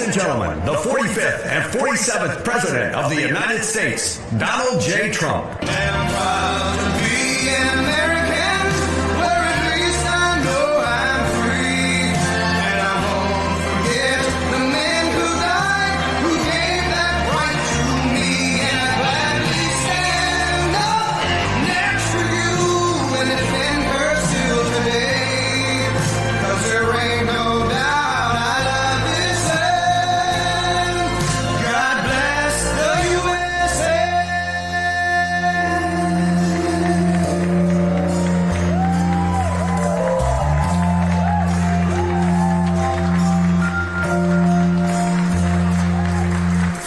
and gentlemen, the 45th and 47th President of the United States, Donald J. Trump. And I'm proud to be an American, where at least I know I'm free. And I won't forget the men who died, who gave that right to me. And I gladly stand up next to you and defend her still today. 'Cause there ain't no doubt I love this land. God bless the USA.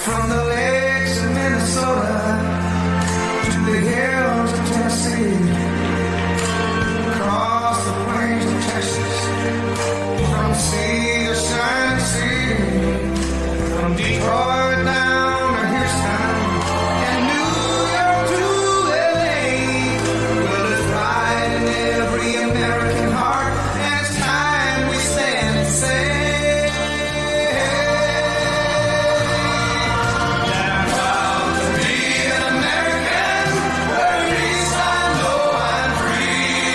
From the lakes of Minnesota to the hills of Tennessee, across the plains of Texas, from sea to shining sea, from Detroit down to Houston, and New York to LA. Well, it's pride in every American heart, and it's time we stand and say, I'm proud to be an American, where at least I know I'm free.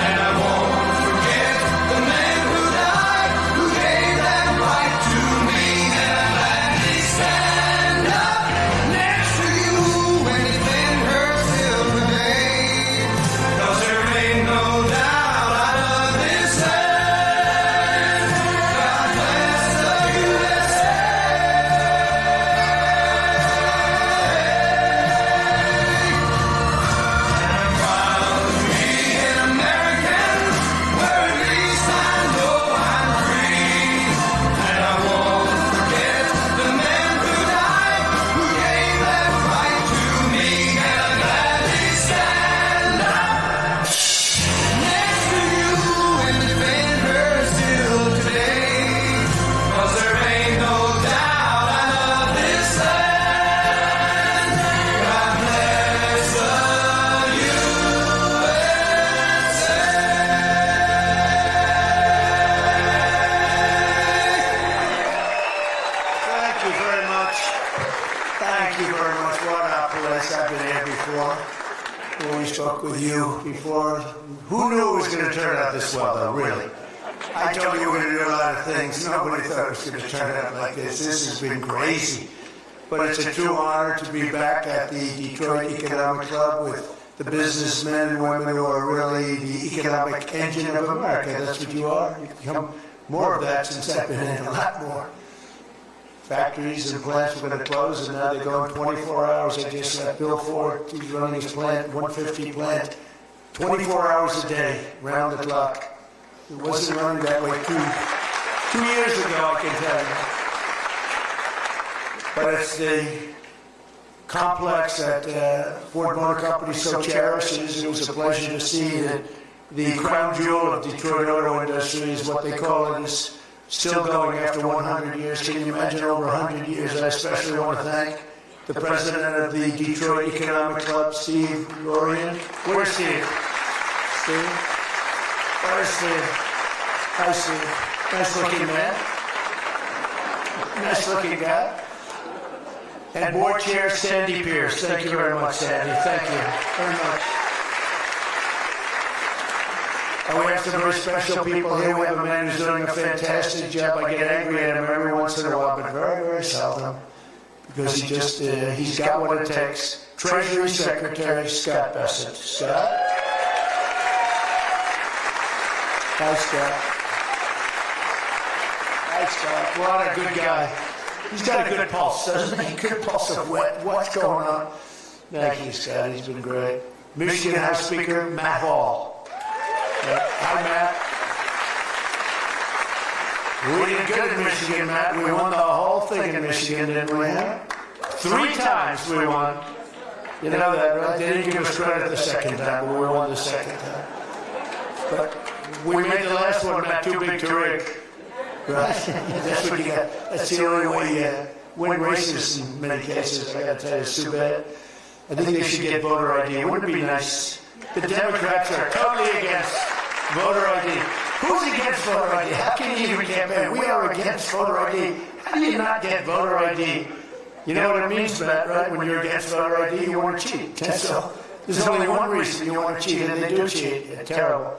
And I won't forget the men who died, who gave that right to me. And I gladly stand up next to you and defend her still today. 'Cause there ain't no doubt I love this land. God bless the USA. I'm proud to be an American, where at least I know I'm free. And I won't forget the men who died, who gave that right to me. And I gladly stand up next to you and defend her still today. 'Cause there ain't no doubt I love this land. God bless the Thank you very much. Thank you very much. What a place. I've been here before. When we spoke with you before, who knew it was going to turn out this well, though, really? I told you we were going to do a lot of things. Nobody thought it was going to turn out like this. This has been crazy. But it's a true honor to be back at the Detroit Economic Club with the businessmen and women who are really the economic engine of America. That's what you are. You've become more of that since I've been in, a lot more. Factories and plants were going to close, and now they're going 24 hours. I just said Bill Ford, he's running his plant, 150 plant, 24 hours a day, round the clock. It wasn't running that way two years ago, I can tell you. But it's the complex that Ford Motor Company so cherishes. It was a pleasure to see that the crown jewel of Detroit auto industry is what they call it, is still going after 100 years. Can you imagine over 100 years? I especially want to thank the president of the Detroit Economic Club, Steve Lorian. Where's Steve? Steve? Where's Steve? Hi, Steve. Nice looking man. Nice looking guy. And board chair Sandy Pierce. Thank you very much, Sandy. Thank you very much. And we have some very special people here. We have a man who's doing a fantastic job. I get angry at him every once in a while, but very, very seldom. Because he's got what it takes. Treasury Secretary Scott Bessent. Scott? Hi, Scott. Hi, Scott. What a good guy. He's got a good pulse, doesn't he? Good pulse of what's going on. Thank you, Scott. He's been great. Michigan House Speaker Matt Hall. Hi, Matt. We did good in Michigan, Matt. We won the whole thing in Michigan, didn't we? 3 times we won. You know that, right? They didn't give us credit the second time, but we won the second time. But we made the last one, Matt, too big to rig. Right? That's what you got. That's the only way you win races in many cases. I got to tell you, it's too bad. I think they should get voter ID. Wouldn't it be nice? The Democrats are totally against voter ID. Who's against voter ID? How can you even campaign? We are against voter ID. How do you not get voter ID? You know what it means, Matt, right? When you're against voter ID, you want to cheat. So there's only one reason you want to cheat, and they do cheat. It's terrible.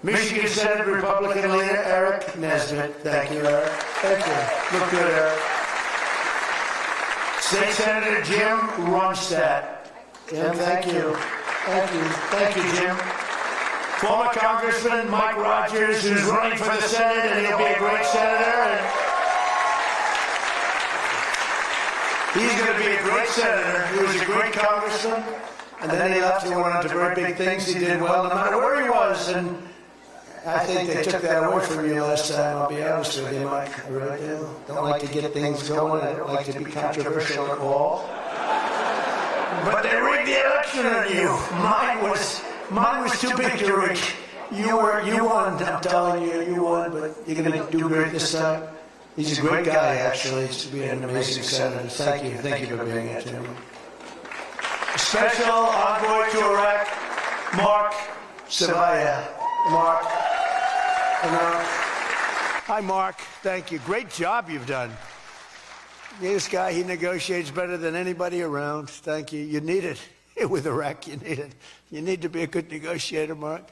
Michigan Senate Republican leader Eric Nesbitt. Thank you, Eric. Thank you. Look good, Eric. State Senator Jim Ronstadt. Jim, thank you. Thank you. Thank you, Jim. Former Congressman Mike Rogers, who's running for the Senate, and he'll be a great senator. And he's going to be a great senator. He was a great congressman, and then he left and went on to very big things. He did well no matter where he was, and I think they took that away from you last time, I'll be honest with you, Mike. I really do. Don't like to get things going. I don't like to be controversial at all. But they rigged the election on you. Mine was too big to rig. You won, I'm telling you, you won, but you're going to do great this time. He's a great guy, actually. He's to be an amazing senator. Thank you for being here, Tim. Special envoy to Iraq, Mark Savaya. Mark. Hi, Mark. Thank you. Great job you've done. This guy, he negotiates better than anybody around. Thank you. You need it. With Iraq, you need it. You need to be a good negotiator, Mark.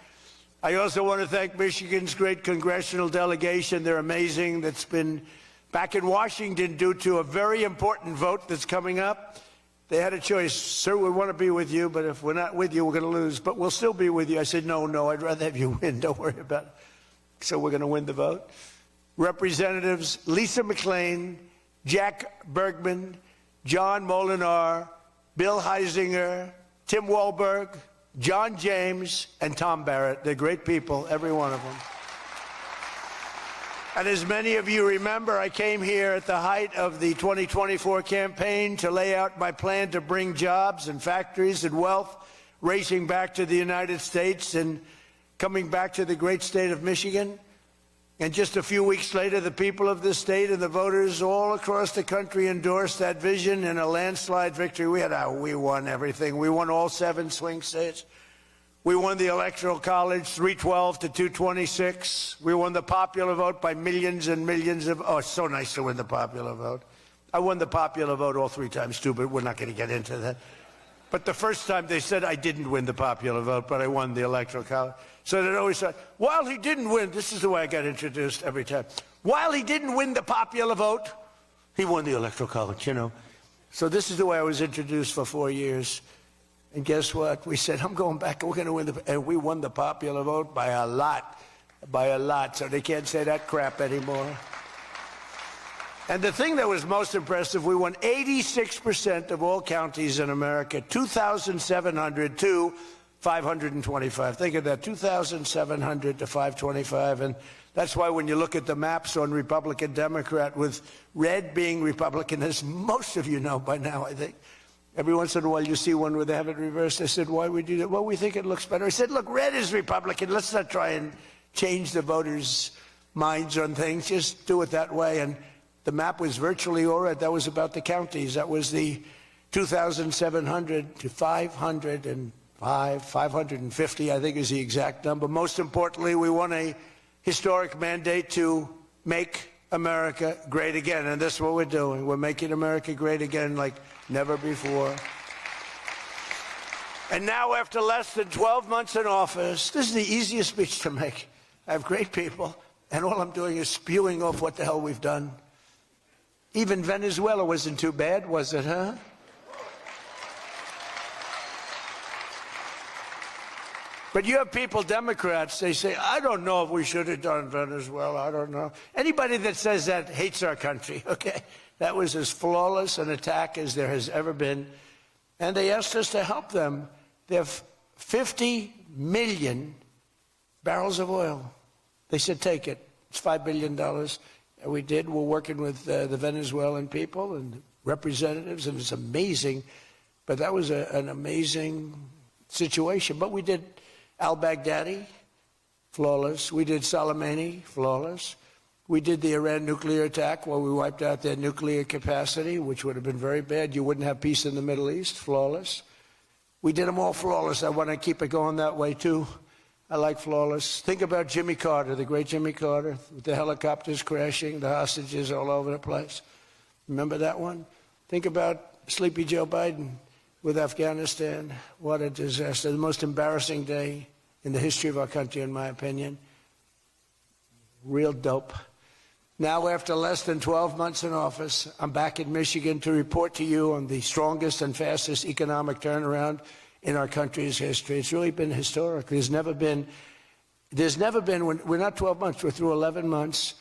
I also want to thank Michigan's great congressional delegation. They're amazing. That's been back in Washington due to a very important vote that's coming up. They had a choice. Sir, we want to be with you, but if we're not with you, we're going to lose. But we'll still be with you. I said, no, I'd rather have you win. Don't worry about it. So we're going to win the vote. Representatives Lisa McClain, Jack Bergman, John Molinar, Bill Heisinger, Tim Walberg, John James, and Tom Barrett. They're great people, every one of them. And as many of you remember, I came here at the height of the 2024 campaign to lay out my plan to bring jobs and factories and wealth racing back to the United States and coming back to the great state of Michigan. And just a few weeks later, the people of this state and the voters all across the country endorsed that vision in a landslide victory. We won everything. We won all 7 swing states. We won the Electoral College 312 to 226. We won the popular vote by millions and millions of... Oh, it's so nice to win the popular vote. I won the popular vote all 3 times, too, but we're not going to get into that. But the first time they said I didn't win the popular vote, but I won the Electoral College. So they always said, while he didn't win, this is the way I got introduced every time. While he didn't win the popular vote, he won the Electoral College, you know. So this is the way I was introduced for 4 years. And guess what? We said, I'm going back, and we're going to win and we won the popular vote by a lot. So they can't say that crap anymore. And the thing that was most impressive, we won 86% of all counties in America, 2,700 to 525. Think of that, 2,700 to 525. And that's why when you look at the maps on Republican, Democrat, with red being Republican, as most of you know by now, I think, every once in a while you see one where they have it reversed. I said, why would we do that? Well, we think it looks better. I said, look, red is Republican. Let's not try and change the voters' minds on things. Just do it that way. And the map was virtually all right. That was about the counties. That was the 2,700 to 550, I think is the exact number. Most importantly, we won a historic mandate to make America great again. And that's what we're doing. We're making America great again like never before. And now, after less than 12 months in office, this is the easiest speech to make. I have great people, and all I'm doing is spewing off what the hell we've done. Even Venezuela wasn't too bad, was it, huh? But you have people, Democrats, they say, I don't know if we should have done Venezuela, I don't know. Anybody that says that hates our country, okay? That was as flawless an attack as there has ever been. And they asked us to help them. They have 50 million barrels of oil. They said, take it. It's $5 billion. And we did. We're working with the Venezuelan people and representatives, and it's amazing. But that was an amazing situation. But we did al-Baghdadi, flawless. We did Soleimani, flawless. We did the Iran nuclear attack where we wiped out their nuclear capacity, which would have been very bad. You wouldn't have peace in the Middle East, flawless. We did them all flawless. I want to keep it going that way, too. I like flawless. Think about Jimmy Carter, the great Jimmy Carter, with the helicopters crashing, the hostages all over the place. Remember that one? Think about Sleepy Joe Biden with Afghanistan. What a disaster. The most embarrassing day in the history of our country, in my opinion. Real dope. Now, after less than 12 months in office, I'm back in Michigan to report to you on the strongest and fastest economic turnaround in our country's history. It's really been historic. There's never been, we're not 12 months, we're through 11 months.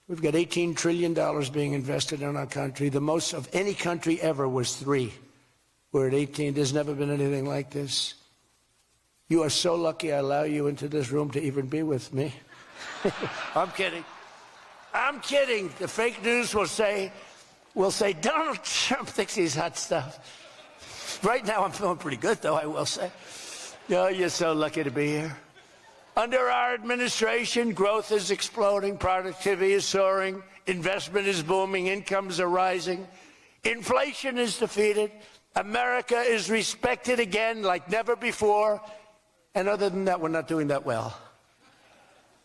We've got $18 trillion being invested in our country. The most of any country ever was 3. We're at 18. There's never been anything like this. You are so lucky I allow you into this room to even be with me. I'm kidding. I'm kidding. The fake news will say Donald Trump thinks he's hot stuff. Right now I'm feeling pretty good, though, I will say. Oh, you're so lucky to be here. Under our administration, growth is exploding, productivity is soaring, investment is booming, incomes are rising, inflation is defeated, America is respected again like never before, and other than that, we're not doing that well.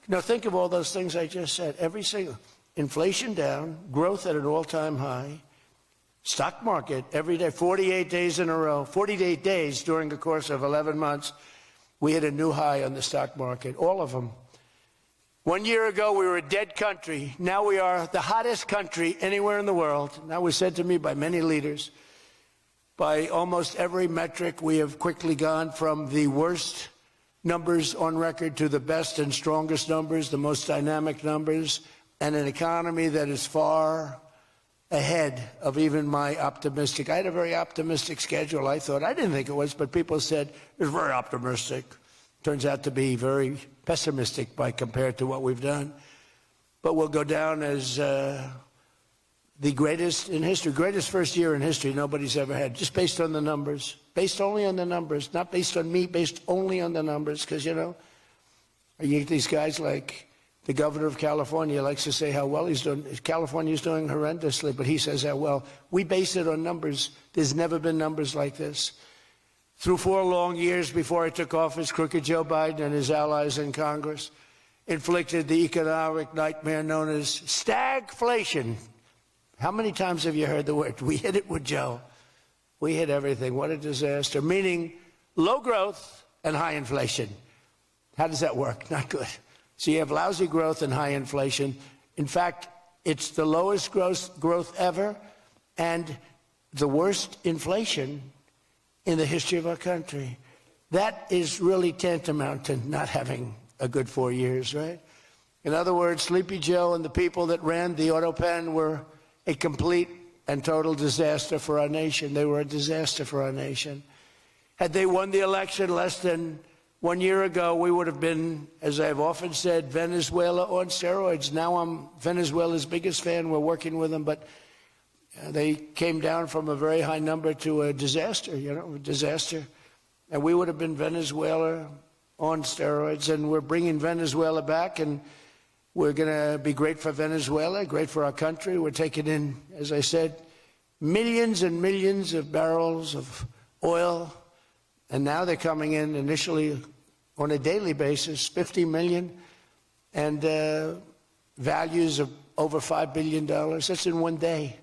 Now think of all those things I just said. Every single, inflation down, growth at an all-time high, stock market every day, 48 days in a row, 48 days during the course of 11 months, we hit a new high on the stock market, all of them. 1 year ago, we were a dead country. Now we are the hottest country anywhere in the world. That was said to me by many leaders. By almost every metric, we have quickly gone from the worst numbers on record to the best and strongest numbers, the most dynamic numbers, and an economy that is far ahead of even my optimistic. I had a very optimistic schedule, I thought. I didn't think it was, but people said it was very optimistic. Turns out to be very pessimistic by compared to what we've done. But we'll go down as the greatest in history, greatest first year in history nobody's ever had, just based on the numbers, based only on the numbers, not based on me, based only on the numbers, because, you know, you get these guys like the governor of California likes to say how well he's doing. California's doing horrendously, but he says how well. We base it on numbers. There's never been numbers like this. Through 4 long years before I took office, crooked Joe Biden and his allies in Congress inflicted the economic nightmare known as stagflation. How many times have you heard the word? We hit it with Joe. We hit everything. What a disaster. Meaning low growth and high inflation. How does that work? Not good. So you have lousy growth and high inflation. In fact, it's the lowest growth ever and the worst inflation in the history of our country. That is really tantamount to not having a good 4 years, right? In other words, Sleepy Joe and the people that ran the auto pen were a complete and total disaster for our nation. They were a disaster for our nation. Had they won the election less than 1 year ago, we would have been, as I've often said, Venezuela on steroids. Now I'm Venezuela's biggest fan. We're working with them, but they came down from a very high number to a disaster, a disaster. And we would have been Venezuela on steroids, and we're bringing Venezuela back, and we're going to be great for Venezuela, great for our country. We're taking in, as I said, millions and millions of barrels of oil. And now they're coming in initially on a daily basis, 50 million, and values of over $5 billion. That's in 1 day.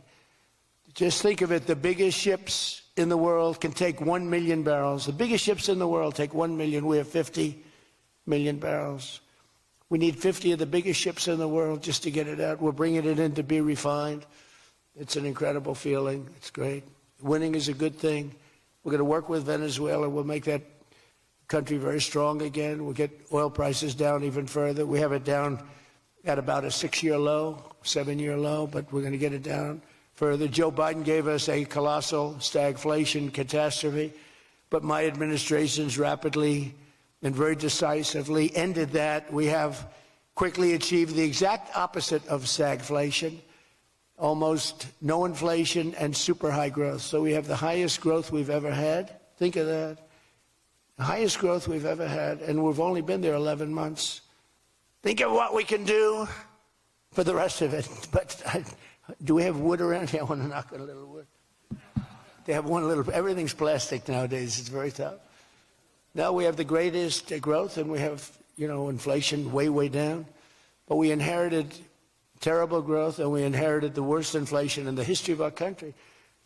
Just think of it. The biggest ships in the world can take 1 million barrels. The biggest ships in the world take 1 million. We have 50 million barrels. We need 50 of the biggest ships in the world just to get it out. We're bringing it in to be refined. It's an incredible feeling. It's great. Winning is a good thing. We're going to work with Venezuela. We'll make that country very strong again. We'll get oil prices down even further. We have it down at about a 6-year low, 7-year low, but we're going to get it down further. Joe Biden gave us a colossal stagflation catastrophe, but my administration's rapidly and very decisively ended that. We have quickly achieved the exact opposite of stagflation. Almost no inflation and super high growth. So we have the highest growth we've ever had. Think of that. The highest growth we've ever had, and we've only been there 11 months. Think of what we can do for the rest of it. But do we have wood around here? I want to knock on a little wood. They have one little, everything's plastic nowadays. It's very tough. Now we have the greatest growth, and we have inflation way down. But we inherited terrible growth, and we inherited the worst inflation in the history of our country.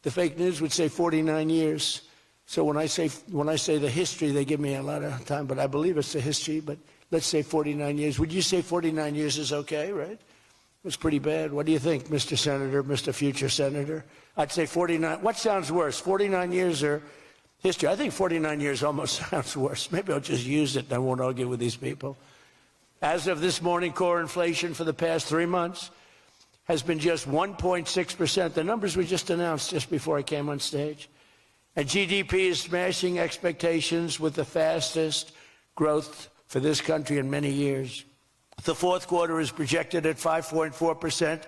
The fake news would say 49 years. So when I say the history, they give me a lot of time, but I believe it's the history. But let's say 49 years. Would you say 49 years is okay, right? It's pretty bad. What do you think, Mr. Senator, Mr. Future Senator? I'd say 49. What sounds worse, 49 years or history? I think 49 years almost sounds worse. Maybe I'll just use it and I won't argue with these people. As of this morning, core inflation for the past 3 months has been just 1.6%. The numbers we just announced just before I came on stage. And GDP is smashing expectations with the fastest growth for this country in many years. The fourth quarter is projected at 5.4%,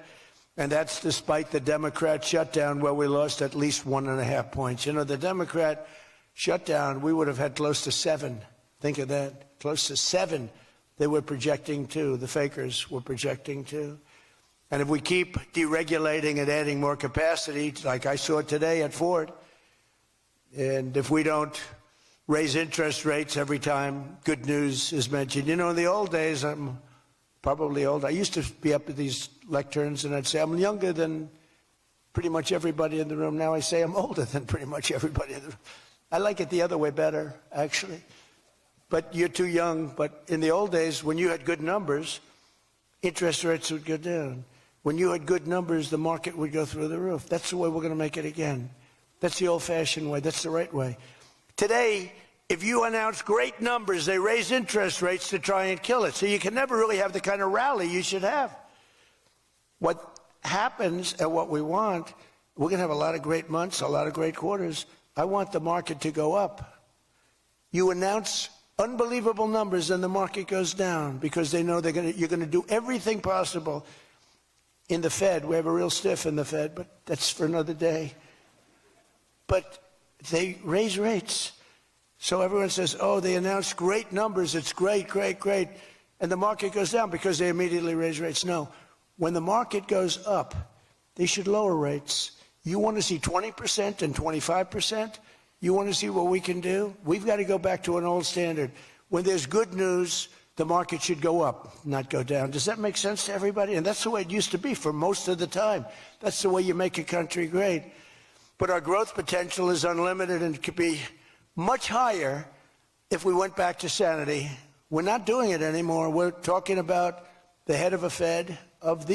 and that's despite the Democrat shutdown where we lost at least 1.5 points. The Democrat shutdown, we would have had close to 7. Think of that, close to 7. They were projecting to, the fakers were projecting to. And if we keep deregulating and adding more capacity, like I saw today at Ford, and if we don't raise interest rates every time good news is mentioned. In the old days, I'm probably old. I used to be up at these lecterns and I'd say, I'm younger than pretty much everybody in the room. Now I say I'm older than pretty much everybody in the room. I like it the other way better, actually. But you're too young. But in the old days, when you had good numbers, interest rates would go down. When you had good numbers, the market would go through the roof. That's the way we're going to make it again. That's the old-fashioned way. That's the right way. Today, if you announce great numbers, they raise interest rates to try and kill it. So you can never really have the kind of rally you should have. What happens and what we want, we're going to have a lot of great months, a lot of great quarters. I want the market to go up. You announce unbelievable numbers and the market goes down because they know you're going to do everything possible. In the Fed, we have a real stiff in the Fed, but that's for another day. But they raise rates. So everyone says, oh, they announced great numbers. It's great. And the market goes down because they immediately raise rates. No. When the market goes up, they should lower rates. You want to see 20% and 25%? You want to see what we can do? We've got to go back to an old standard. When there's good news, the market should go up, not go down. Does that make sense to everybody? And that's the way it used to be for most of the time. That's the way you make a country great. But our growth potential is unlimited and could be much higher if we went back to sanity. We're not doing it anymore. We're talking about the head of the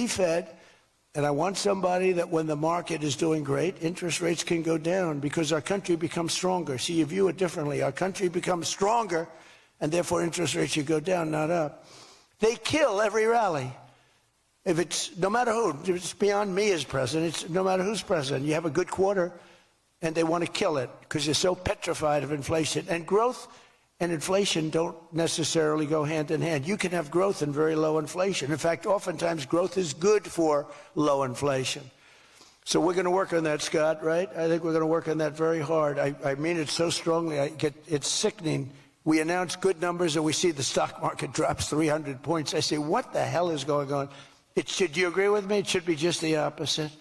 Fed, and I want somebody that when the market is doing great, interest rates can go down because our country becomes stronger. See, you view it differently. Our country becomes stronger, and therefore interest rates should go down, not up. They kill every rally. If it's, no matter who, it's beyond me as president, it's no matter who's president. You have a good quarter, and they want to kill it because you're so petrified of inflation. And growth and inflation don't necessarily go hand in hand. You can have growth and very low inflation. In fact, oftentimes growth is good for low inflation. So we're going to work on that, Scott, right? I think we're going to work on that very hard. I mean it so strongly. It's sickening. We announce good numbers and we see the stock market drops 300 points. I say, what the hell is going on? Do you agree with me? It should be just the opposite.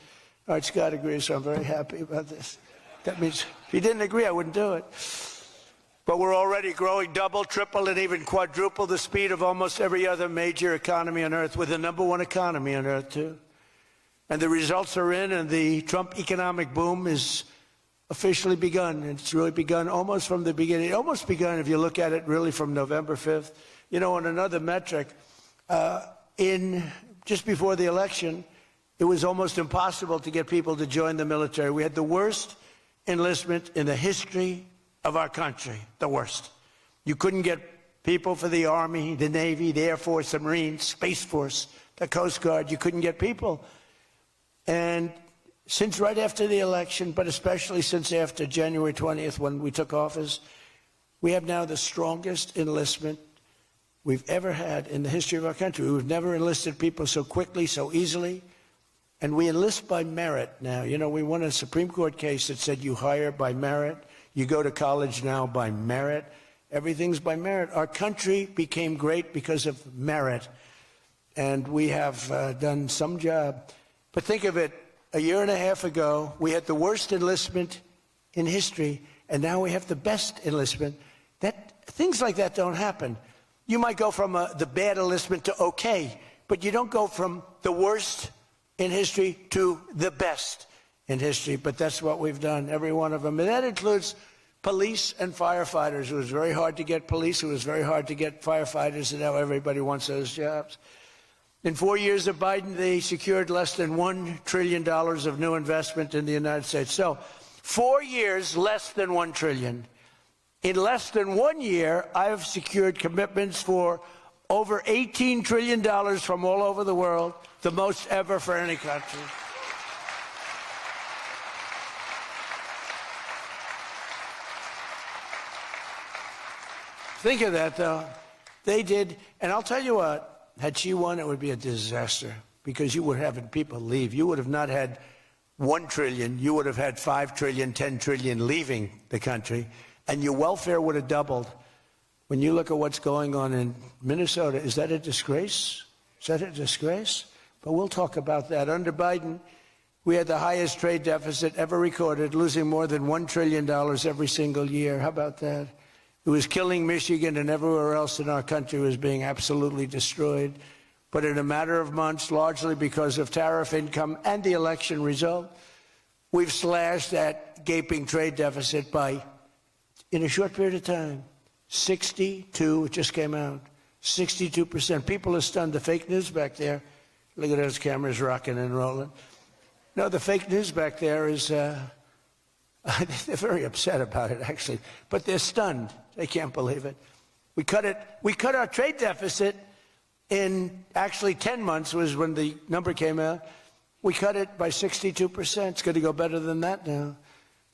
All right, Scott agrees, so I'm very happy about this. That means if he didn't agree, I wouldn't do it. But we're already growing double, triple, and even quadruple the speed of almost every other major economy on Earth. We're the #1 economy on Earth, too. And the results are in, and the Trump economic boom is officially begun. It's really begun almost from the beginning. It almost begun, if you look at it, really from November 5th. On another metric, just before the election, it was almost impossible to get people to join the military. We had the worst enlistment in the history of our country, the worst. You couldn't get people for the Army, the Navy, the Air Force, the Marines, Space Force, the Coast Guard. You couldn't get people. And since right after the election, but especially since after January 20th when we took office, we have now the strongest enlistment we've ever had in the history of our country. We've never enlisted people so quickly, so easily. And we enlist by merit now. We won a Supreme Court case that said you hire by merit. You go to college now by merit. Everything's by merit. Our country became great because of merit. And we have done some job. But think of it, a year and a half ago, we had the worst enlistment in history, and now we have the best enlistment. Things like that don't happen. You might go from the bad enlistment to okay, but you don't go from the worst in history to the best in history. But that's what we've done, every one of them. And that includes police and firefighters. It was very hard to get police. It was very hard to get firefighters, and now everybody wants those jobs. In 4 years of Biden, they secured less than $1 trillion of new investment in the United States. So 4 years, less than $1 trillion. In less than 1 year, I have secured commitments for over $18 trillion from all over the world, the most ever for any country. Think of that, though. They did, and I'll tell you what, had she won, it would be a disaster, because you would have had people leave. You would have not had $1 trillion. You would have had $5 trillion, $10 trillion leaving the country, and your welfare would have doubled. When you look at what's going on in Minnesota, is that a disgrace? Is that a disgrace? But we'll talk about that. Under Biden, we had the highest trade deficit ever recorded, losing more than $1 trillion every single year. How about that? It was killing Michigan, and everywhere else in our country was being absolutely destroyed. But in a matter of months, largely because of tariff income and the election result, we've slashed that gaping trade deficit by, in a short period of time, 62, it just came out, 62%. People are stunned. The fake news back there, look at those cameras rocking and rolling. No, the fake news back there is, they're very upset about it, actually, but they're stunned. They can't believe it. We cut our trade deficit in actually 10 months was when the number came out. We cut it by 62%. It's going to go better than that now.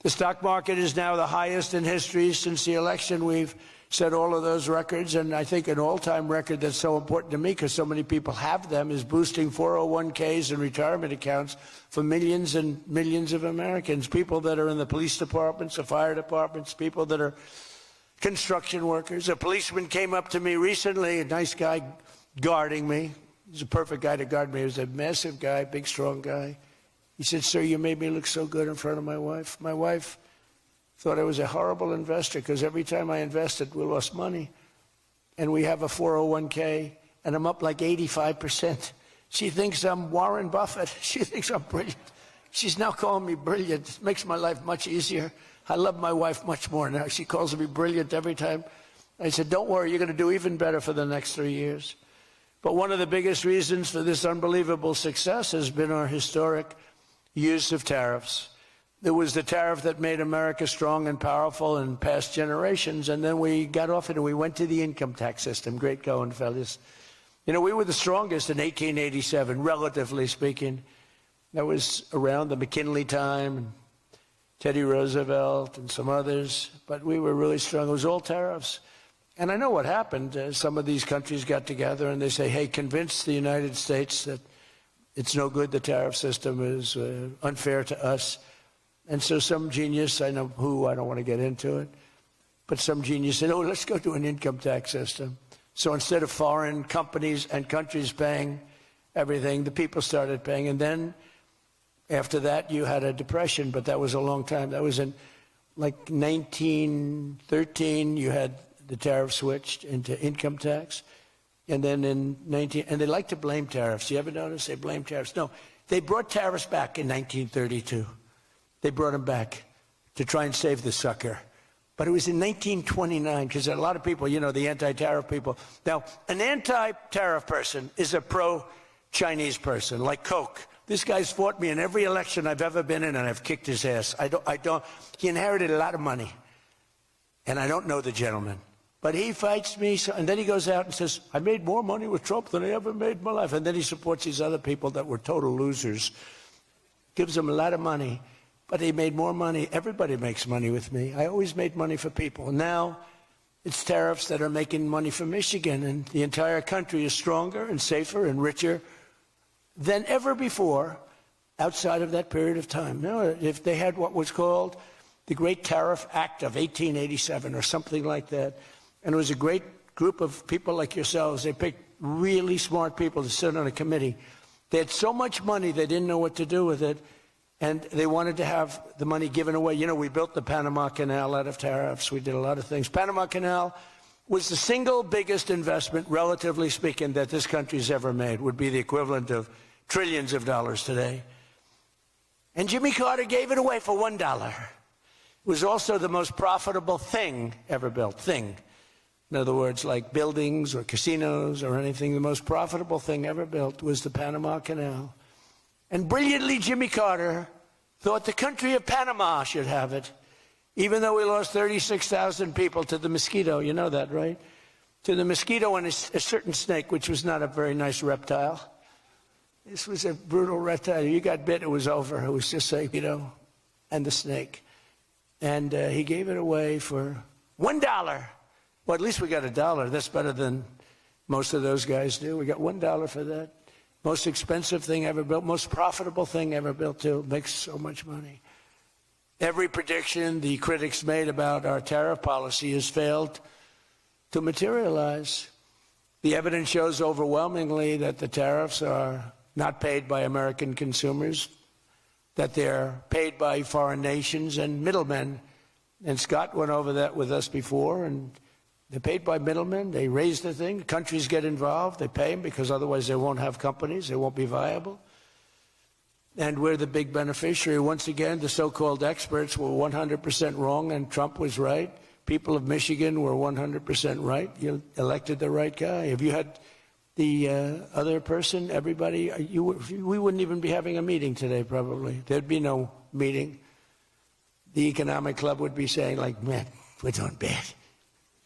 The stock market is now the highest in history since the election. We've set all of those records, and I think an all-time record that's so important to me because so many people have them is boosting 401ks and retirement accounts for millions and millions of Americans, people that are in the police departments, the fire departments, people that are construction workers. A policeman came up to me recently, a nice guy guarding me. He's a perfect guy to guard me. He was a massive guy, big, strong guy. He said, "Sir, you made me look so good in front of my wife. My wife thought I was a horrible investor because every time I invested, we lost money. And we have a 401k, and I'm up like 85%. She thinks I'm Warren Buffett. She thinks I'm brilliant. She's now calling me brilliant. It makes my life much easier. I love my wife much more now. She calls me brilliant every time." I said, "Don't worry, you're going to do even better for the next 3 years." But one of the biggest reasons for this unbelievable success has been our historic use of tariffs. There was the tariff that made America strong and powerful in past generations, and then we got off it and we went to the income tax system. Great going, fellas. You know, we were the strongest in 1887, relatively speaking. That was around the McKinley time, and Teddy Roosevelt and some others, but we were really strong. It was all tariffs. And I know what happened. Some of these countries got together and they say, "Hey, convince the United States that it's no good, the tariff system is unfair to us." And so some genius, I know who, I don't want to get into it, but some genius said, "Oh, let's go to an income tax system." So instead of foreign companies and countries paying everything, the people started paying. And then after that, you had a depression, but that was a long time. That was in like 1913, you had the tariff switched into income tax. And then in and they like to blame tariffs. You ever notice they blame tariffs? No, they brought tariffs back in 1932. They brought them back to try and save the sucker. But it was in 1929, because a lot of people, you know, the anti-tariff people. Now, an anti-tariff person is a pro-Chinese person, like Coke. This guy's fought me in every election I've ever been in, and I've kicked his ass. He inherited a lot of money, and I don't know the gentleman. But he fights me, and then he goes out and says, "I made more money with Trump than I ever made in my life." And then he supports these other people that were total losers. Gives them a lot of money, but he made more money. Everybody makes money with me. I always made money for people. Now it's tariffs that are making money for Michigan, and the entire country is stronger and safer and richer than ever before outside of that period of time. Now, if they had what was called the Great Tariff Act of 1887 or something like that, and it was a great group of people like yourselves. They picked really smart people to sit on a committee. They had so much money they didn't know what to do with it, and they wanted to have the money given away. You know, we built the Panama Canal out of tariffs. We did a lot of things. Panama Canal was the single biggest investment, relatively speaking, that this country's ever made. Would be the equivalent of trillions of dollars today. And Jimmy Carter gave it away for $1. It was also the most profitable thing ever built. Thing. In other words, like buildings or casinos or anything, the most profitable thing ever built was the Panama Canal. And brilliantly, Jimmy Carter thought the country of Panama should have it, even though we lost 36,000 people to the mosquito. You know that, right? To the mosquito and a certain snake, which was not a very nice reptile. This was a brutal reptile. You got bit, it was over. It was just like, and the snake. And he gave it away for $1. Well, at least we got $1. That's better than most of those guys do. We got $1 for that. Most expensive thing ever built, most profitable thing ever built, too. Makes so much money. Every prediction the critics made about our tariff policy has failed to materialize. The evidence shows overwhelmingly that the tariffs are not paid by American consumers, that they're paid by foreign nations and middlemen. And Scott went over that with us before, and they're paid by middlemen. They raise the thing. Countries get involved. They pay them because otherwise they won't have companies. They won't be viable. And we're the big beneficiary. Once again, the so-called experts were 100% wrong, and Trump was right. People of Michigan were 100% right. You elected the right guy. If you had the other person, everybody, we wouldn't even be having a meeting today, probably. There'd be no meeting. The economic club would be saying, like, man, we're doing bad.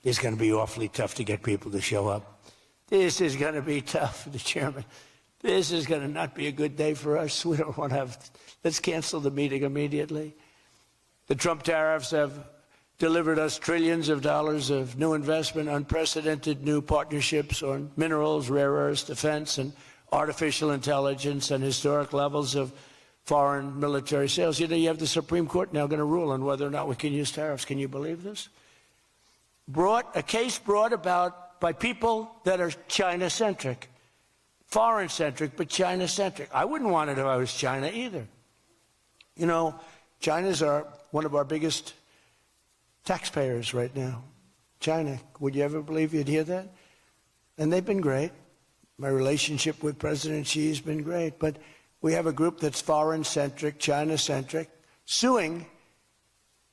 It's going to be awfully tough to get people to show up. This is going to be tough, the chairman. This is going to not be a good day for us. We don't want to have, let's cancel the meeting immediately. The Trump tariffs have delivered us trillions of dollars of new investment, unprecedented new partnerships on minerals, rare earths, defense, and artificial intelligence, and historic levels of foreign military sales. You have the Supreme Court now going to rule on whether or not we can use tariffs. Can you believe this? A case brought about by people that are China-centric, foreign-centric, but China-centric. I wouldn't want it if I was China either. China's one of our biggest taxpayers right now. China. Would you ever believe you'd hear that? And they've been great. My relationship with President Xi has been great. But we have a group that's foreign-centric, China-centric, suing.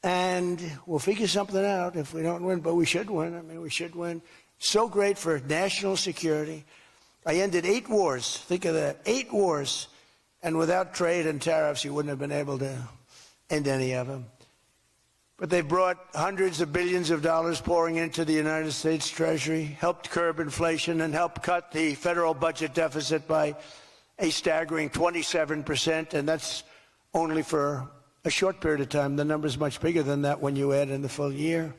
And we'll figure something out if we don't win, but we should win. I mean, we should win. So great for national security. I ended 8 wars. Think of that. 8 wars. And without trade and tariffs, you wouldn't have been able to end any of them. But they brought hundreds of billions of dollars pouring into the United States Treasury, helped curb inflation, and helped cut the federal budget deficit by a staggering 27%. And that's only for a short period of time. The number's much bigger than that when you add in the full year.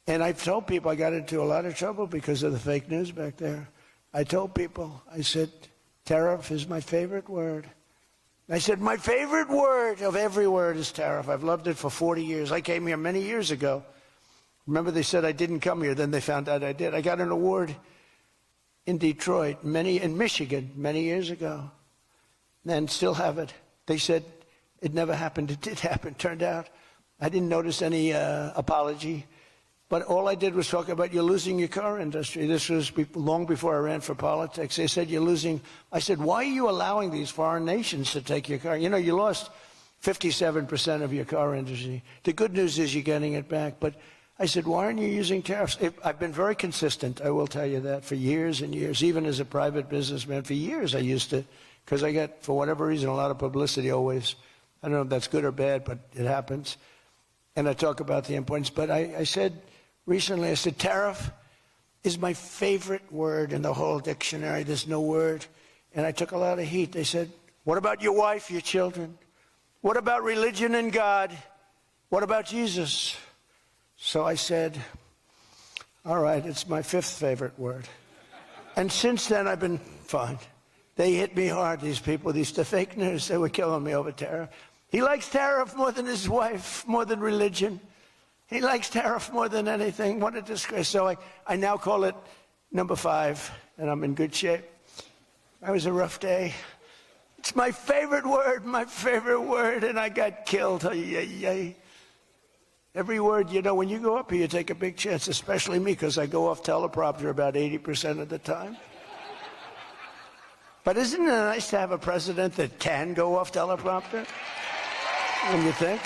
And I've told people I got into a lot of trouble because of the fake news back there. I told people, I said, tariff is my favorite word. I said, my favorite word of every word is tariff. I've loved it for 40 years. I came here many years ago. Remember, they said I didn't come here. Then they found out I did. I got an award in Detroit, in Michigan, many years ago, and still have it. They said it never happened. It did happen, turned out. I didn't notice any apology. But all I did was talk about you're losing your car industry. This was long before I ran for politics. They said you're losing. I said, why are you allowing these foreign nations to take your car? You lost 57% of your car industry. The good news is you're getting it back. But I said, why aren't you using tariffs? I've been very consistent, I will tell you that, for years and years. Even as a private businessman, for years I used to, because I get, for whatever reason, a lot of publicity always. I don't know if that's good or bad, but it happens. And I talk about the importance. But I said, recently, I said, tariff is my favorite word in the whole dictionary. There's no word. And I took a lot of heat. They said, what about your wife, your children? What about religion and God? What about Jesus? So I said, all right, it's my 5th favorite word. And since then, I've been fine. They hit me hard, these people, the fake news. They were killing me over tariff. He likes tariff more than his wife, more than religion. He likes tariff more than anything. What a disgrace. So I now call it number 5, and I'm in good shape. That was a rough day. It's my favorite word, and I got killed. Every word, you know, when you go up here, you take a big chance, especially me, because I go off teleprompter about 80% of the time. But isn't it nice to have a president that can go off teleprompter? When you think?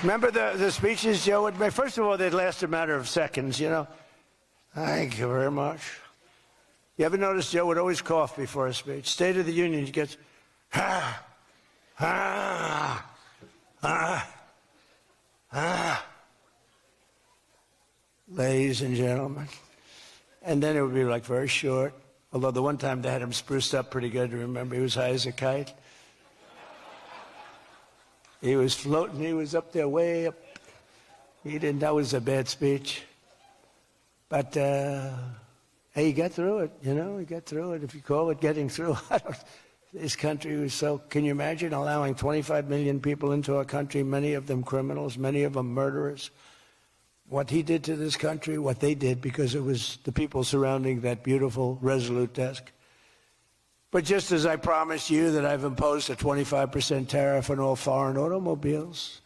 Remember the speeches Joe would make? First of all, they'd last a matter of seconds, you know. Thank you very much. You ever notice Joe would always cough before a speech? State of the Union, he gets, ladies and gentlemen. And then it would be like very short. Although the one time they had him spruced up pretty good, remember, he was high as a kite. He was floating, he was up there way up. That was a bad speech. But, hey, he got through it, you know, he got through it. If you call it getting through, this country was so, can you imagine allowing 25 million people into our country, many of them criminals, many of them murderers? What he did to this country, what they did, because it was the people surrounding that beautiful, resolute desk. But just as I promised you that I've imposed a 25% tariff on all foreign automobiles,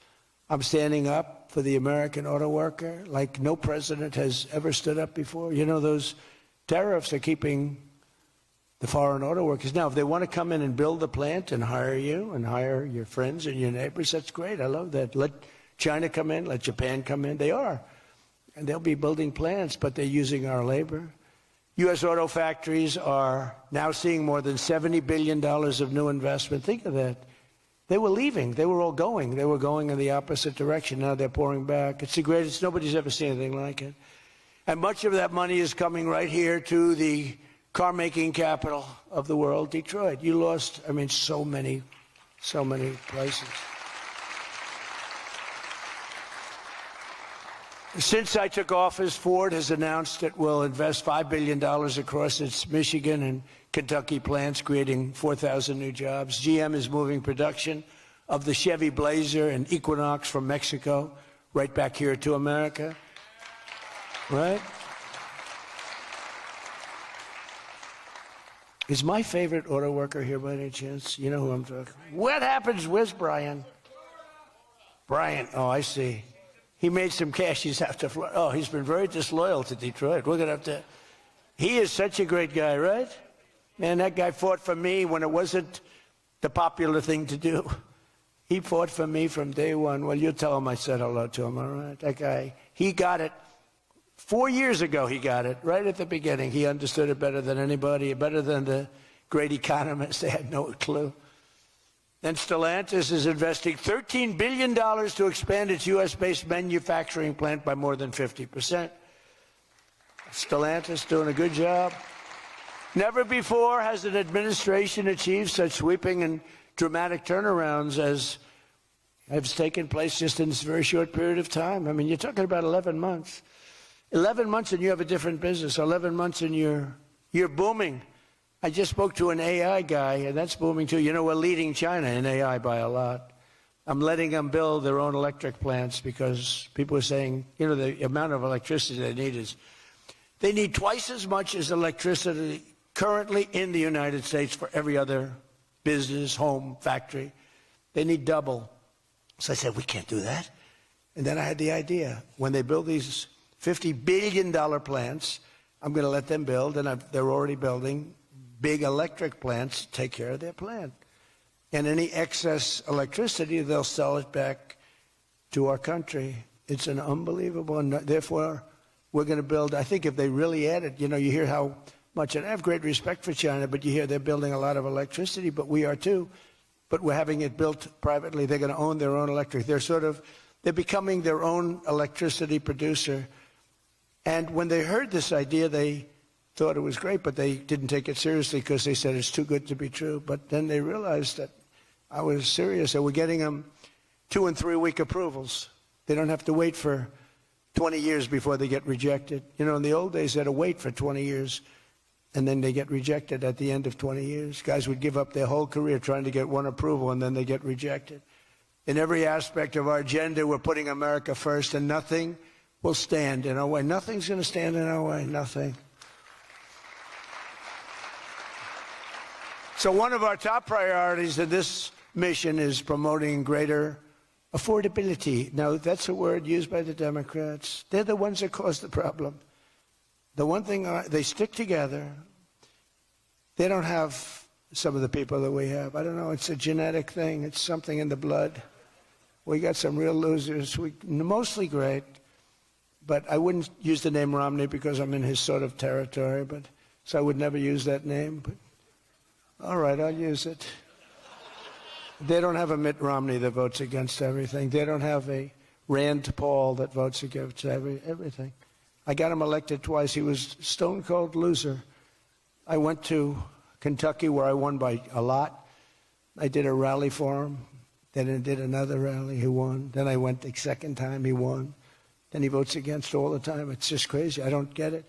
I'm standing up for the American auto worker like no president has ever stood up before. You know, those tariffs are keeping the foreign auto workers. Now, if they want to come in and build a plant and hire you and hire your friends and your neighbors, that's great. I love that. Let China come in, let Japan come in. They are. And they'll be building plants, but they're using our labor. U.S. auto factories are now seeing more than $70 billion of new investment. Think of that. They were leaving. They were all going. They were going in the opposite direction. Now they're pouring back. It's the greatest. Nobody's ever seen anything like it. And much of that money is coming right here to the car-making capital of the world, Detroit. You lost, I mean, so many places. Since I took office, Ford has announced it will invest $5 billion across its Michigan and Kentucky plants, creating 4,000 new jobs. GM is moving production of the Chevy Blazer and Equinox from Mexico right back here to America. Right? Is my favorite auto worker here by any chance? You know who I'm talking? What happens? Where's Brian? Brian. Oh, I see. He made some cash. He's have to. Oh, he's been very disloyal to Detroit. We're gonna have to. He is such a great guy, right? Man, that guy fought for me when it wasn't the popular thing to do. He fought for me from day one. Well, you tell him I said hello to him, all right? That guy, he got it. 4 years ago, he got it, right at the beginning. He understood it better than anybody, better than the great economists. They had no clue. And Stellantis is investing $13 billion to expand its U.S.-based manufacturing plant by more than 50%. Stellantis doing a good job. Never before has an administration achieved such sweeping and dramatic turnarounds as has taken place just in this very short period of time. I mean, you're talking about 11 months. 11 months and you have a different business. 11 months and you're booming. I just spoke to an AI guy, and that's booming too. You know, we're leading China in AI by a lot. I'm letting them build their own electric plants because people are saying, you know, the amount of electricity they need twice as much as electricity currently in the United States for every other business, home, factory. They need double. So I said, we can't do that. And then I had the idea. When they build these $50 billion plants, I'm going to let them build, and they're already building big electric plants to take care of their plant. And any excess electricity, they'll sell it back to our country. It's an unbelievable, and therefore, we're going to build, I think if they really add it, you know, you hear how much, and I have great respect for China, but you hear they're building a lot of electricity, but we are too. But we're having it built privately. They're going to own their own electric. They're becoming their own electricity producer. And when they heard this idea, they thought it was great, but they didn't take it seriously because they said it's too good to be true. But then they realized that I was serious. So we're getting them 2- and 3-week approvals. They don't have to wait for 20 years before they get rejected. You know, in the old days, they had to wait for 20 years, and then they get rejected at the end of 20 years. Guys would give up their whole career trying to get one approval, and then they get rejected. In every aspect of our agenda, we're putting America first, and nothing will stand in our way. Nothing's going to stand in our way. Nothing. So one of our top priorities in this mission is promoting greater affordability. Now, that's a word used by the Democrats. They're the ones that cause the problem. The one thing, they stick together. They don't have some of the people that we have. I don't know, it's a genetic thing. It's something in the blood. We got some real losers, mostly great, but I wouldn't use the name Romney because I'm in his sort of territory, so I would never use that name. But all right, I'll use it. They don't have a Mitt Romney that votes against everything. They don't have a Rand Paul that votes against everything. I got him elected twice. He was a stone-cold loser. I went to Kentucky where I won by a lot. I did a rally for him. Then I did another rally, he won. Then I went the second time, he won. Then he votes against all the time. It's just crazy. I don't get it.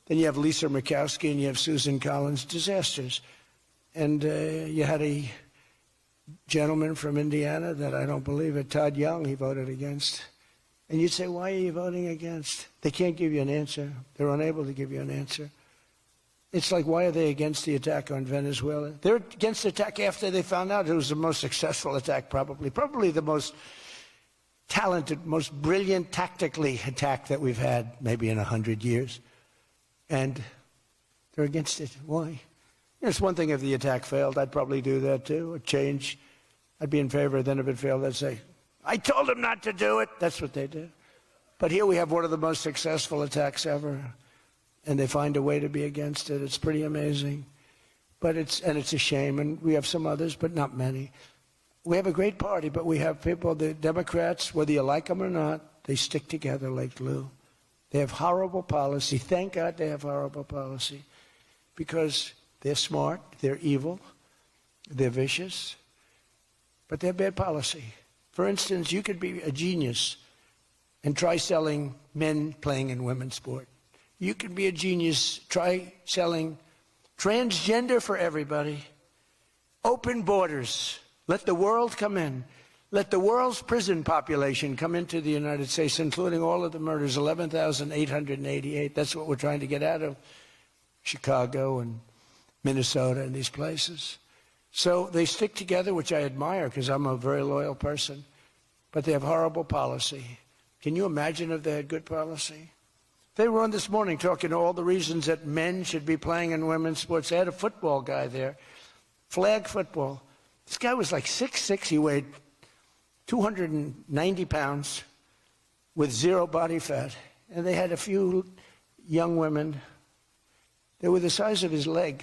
Then you have Lisa Murkowski and you have Susan Collins, disasters. And you had a gentleman from Indiana that I don't believe it, Todd Young, he voted against. And you'd say, why are you voting against? They can't give you an answer. They're unable to give you an answer. It's like, why are they against the attack on Venezuela? They're against the attack after they found out it was the most successful attack, probably the most talented, most brilliant tactically attack that we've had maybe in 100 years. And they're against it. Why? It's one thing if the attack failed. I'd probably do that too, a change. I'd be in favor. Then if it failed, I'd say, I told them not to do it. That's what they do. But here we have one of the most successful attacks ever. And they find a way to be against it. It's pretty amazing. But it's a shame. And we have some others, but not many. We have a great party, but we have people, the Democrats, whether you like them or not, they stick together like glue. They have horrible policy. Thank God they have horrible policy. Because they're smart, they're evil, they're vicious, but they have bad policy. For instance, you could be a genius and try selling men playing in women's sport. You can be a genius, try selling transgender for everybody, open borders, let the world come in, let the world's prison population come into the United States, including all of the murders, 11,888. That's what we're trying to get out of Chicago and Minnesota and these places. So they stick together, which I admire because I'm a very loyal person, but they have horrible policy. Can you imagine if they had good policy? They were on this morning talking all the reasons that men should be playing in women's sports. They had a football guy there, flag football. This guy was like 6'6". He weighed 290 pounds with zero body fat. And they had a few young women. They were the size of his leg.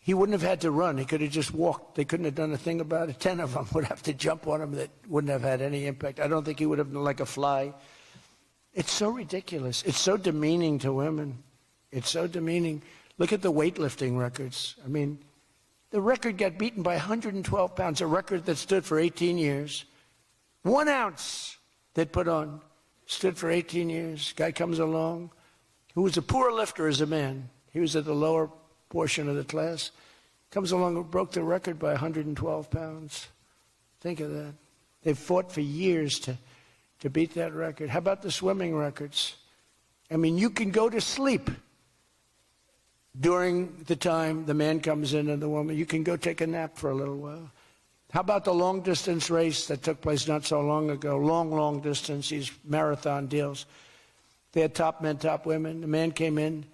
He wouldn't have had to run. He could have just walked. They couldn't have done a thing about it. 10 of them would have to jump on him that wouldn't have had any impact. I don't think he would have been like a fly. It's so ridiculous. It's so demeaning to women. It's so demeaning. Look at the weightlifting records. I mean, the record got beaten by 112 pounds, a record that stood for 18 years. 1 ounce they'd put on, stood for 18 years. Guy comes along who was a poor lifter as a man. He was at the lower portion of the class. Comes along and broke the record by 112 pounds. Think of that. They've fought for years to beat that record. How about the swimming records? I mean, you can go to sleep during the time the man comes in and the woman. You can go take a nap for a little while. How about the long-distance race that took place not so long ago? Long distance, these marathon deals. They had top men, top women. The man came in.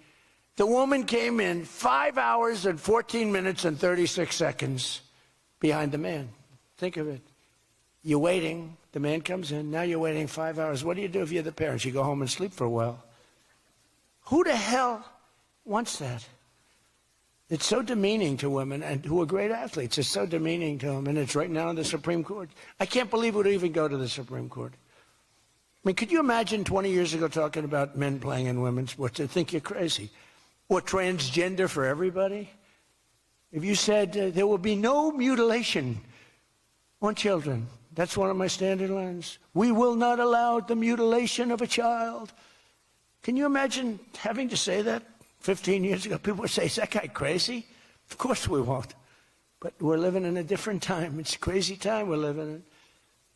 The woman came in 5 hours and 14 minutes and 36 seconds behind the man. Think of it. You're waiting. The man comes in. Now you're waiting 5 hours. What do you do if you're the parents? You go home and sleep for a while. Who the hell wants that? It's so demeaning to women and who are great athletes. It's so demeaning to them. And it's right now in the Supreme Court. I can't believe it would even go to the Supreme Court. I mean, could you imagine 20 years ago talking about men playing in women's sports? I think you're crazy. Or transgender for everybody? If you said there will be no mutilation on children, that's one of my standard lines. We will not allow the mutilation of a child. Can you imagine having to say that 15 years ago? People would say, is that guy crazy? Of course we won't. But we're living in a different time. It's a crazy time we're living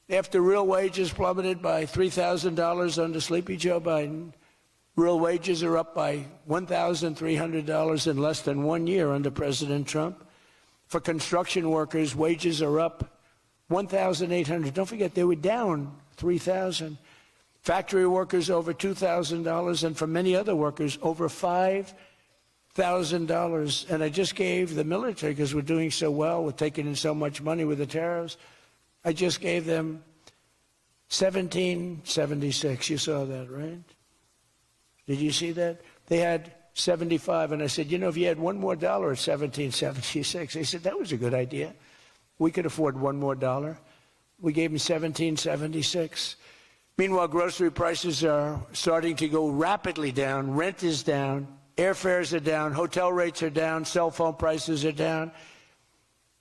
in. After real wages plummeted by $3,000 under Sleepy Joe Biden, real wages are up by $1,300 in less than 1 year under President Trump. For construction workers, wages are up 1,800. Don't forget, they were down 3,000. Factory workers over $2,000, and for many other workers, over $5,000. And I just gave the military, because we're doing so well, we're taking in so much money with the tariffs, I just gave them $17.76. You saw that, right? Did you see that? They had 75, and I said, you know, if you had $1 more at $17.76, they said that was a good idea. We could afford $1 more. We gave them $17.76. Meanwhile, grocery prices are starting to go rapidly down. Rent is down, airfares are down, hotel rates are down, cell phone prices are down,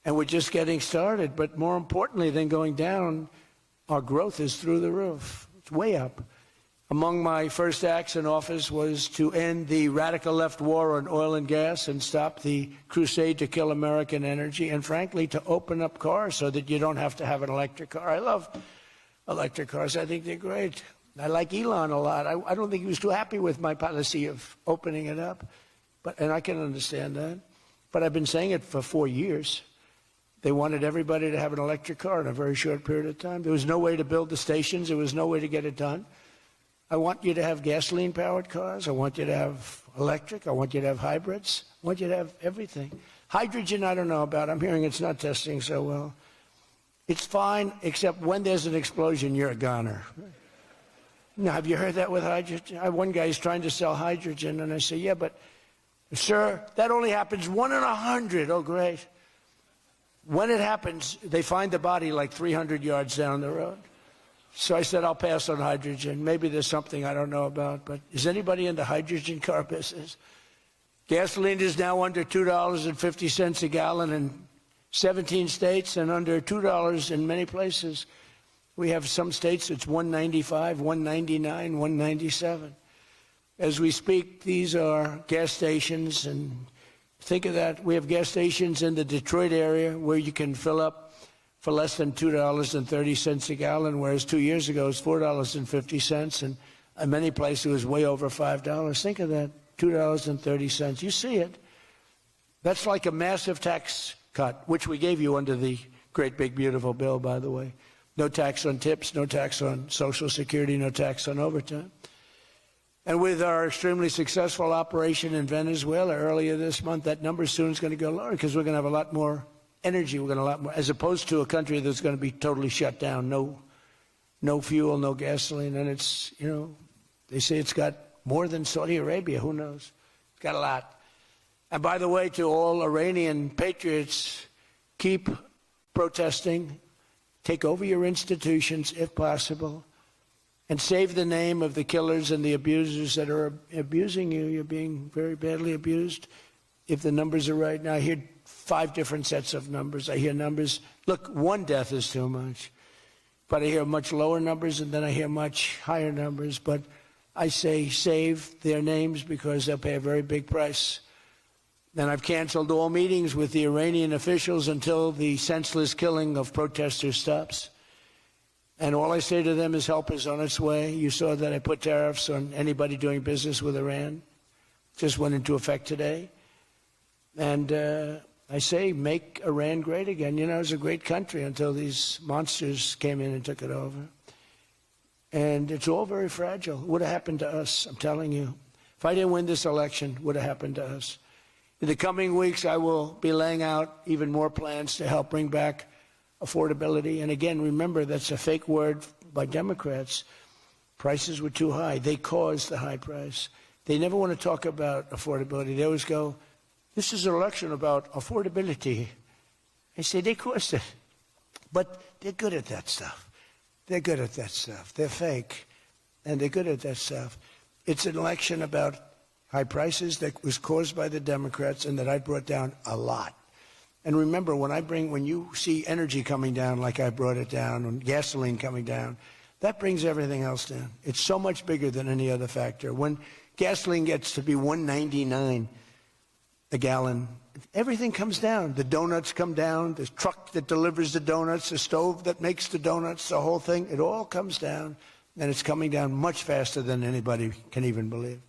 and we're just getting started. But more importantly than going down, our growth is through the roof. It's way up. Among my first acts in office was to end the radical left war on oil and gas and stop the crusade to kill American energy, and frankly, to open up cars so that you don't have to have an electric car. I love electric cars. I think they're great. I like Elon a lot. I don't think he was too happy with my policy of opening it up, and I can understand that. But I've been saying it for 4 years. They wanted everybody to have an electric car in a very short period of time. There was no way to build the stations. There was no way to get it done. I want you to have gasoline-powered cars. I want you to have electric. I want you to have hybrids. I want you to have everything. Hydrogen, I don't know about. I'm hearing it's not testing so well. It's fine, except when there's an explosion, you're a goner. Now, have you heard that with hydrogen? One guy is trying to sell hydrogen, and I say, yeah, but, sir, that only happens 1 in 100. Oh, great. When it happens, they find the body like 300 yards down the road. So I said, I'll pass on hydrogen. Maybe there's something I don't know about, but is anybody in the hydrogen car business? Gasoline is now under $2.50 a gallon in 17 states and under $2 in many places. We have some states it's $1.95, $1.99, $1.97. As we speak, these are gas stations, and think of that. We have gas stations in the Detroit area where you can fill up for less than $2.30 a gallon, whereas 2 years ago it was $4.50, and in many places it was way over $5. Think of that, $2.30. You see it. That's like a massive tax cut, which we gave you under the great big beautiful bill, by the way. No tax on tips, no tax on Social Security, no tax on overtime. And with our extremely successful operation in Venezuela earlier this month, that number soon is going to go lower because we're going to have a lot more energy. We're going to have a lot more, as opposed to a country that's going to be totally shut down. No fuel, no gasoline. And it's, you know, they say it's got more than Saudi Arabia. Who knows? It's got a lot. And by the way, to all Iranian patriots, keep protesting. Take over your institutions if possible. And save the name of the killers and the abusers that are abusing you. You're being very badly abused. If the numbers are right now, I hear 5 different sets of numbers. I hear numbers. Look, 1 death is too much. But I hear much lower numbers, and then I hear much higher numbers. But I say save their names because they'll pay a very big price. And I've canceled all meetings with the Iranian officials until the senseless killing of protesters stops. And all I say to them is help is on its way. You saw that I put tariffs on anybody doing business with Iran. Just went into effect today. And I say make Iran great again. You know, it was a great country until these monsters came in and took it over. And it's all very fragile. It would have happened to us, I'm telling you. If I didn't win this election, it would have happened to us. In the coming weeks, I will be laying out even more plans to help bring back affordability. And again, remember, that's a fake word by Democrats. Prices were too high. They caused the high price. They never want to talk about affordability. They always go, this is an election about affordability. I say, they caused it. But they're good at that stuff. They're good at that stuff. They're fake. And they're good at that stuff. It's an election about high prices that was caused by the Democrats and that I brought down a lot. And remember, when you see energy coming down like I brought it down, and gasoline coming down, that brings everything else down. It's so much bigger than any other factor. When gasoline gets to be $1.99 a gallon, everything comes down. The donuts come down, the truck that delivers the donuts, the stove that makes the donuts, the whole thing, it all comes down. And it's coming down much faster than anybody can even believe.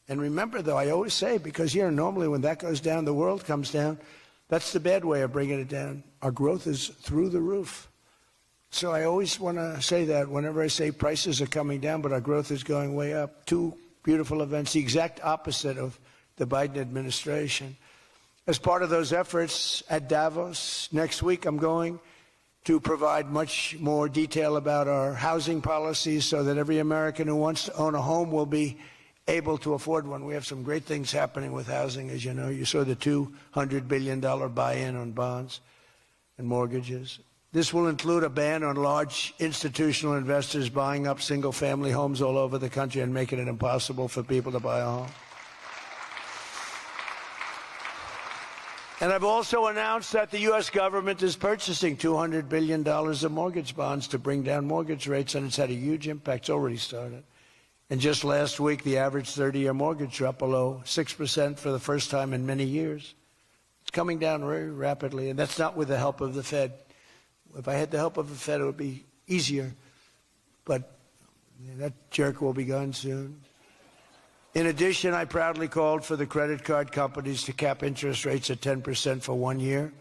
And remember, though, I always say, because here normally when that goes down, the world comes down, That's the bad way of bringing it down. Our growth is through the roof. So I always want to say that whenever I say prices are coming down, but our growth is going way up. Two beautiful events, the exact opposite of the Biden administration. As part of those efforts at Davos next week, I'm going to provide much more detail about our housing policies so that every American who wants to own a home will be able to afford one. We have some great things happening with housing, as you know. You saw the $200 billion buy-in on bonds and mortgages. This will include a ban on large institutional investors buying up single-family homes all over the country and making it impossible for people to buy a home. And I've also announced that the U.S. government is purchasing $200 billion of mortgage bonds to bring down mortgage rates, and it's had a huge impact. It's already started. And just last week, the average 30-year mortgage dropped below 6% for the first time in many years. It's coming down very rapidly, and that's not with the help of the Fed. If I had the help of the Fed, it would be easier. But that jerk will be gone soon. In addition, I proudly called for the credit card companies to cap interest rates at 10% for 1 year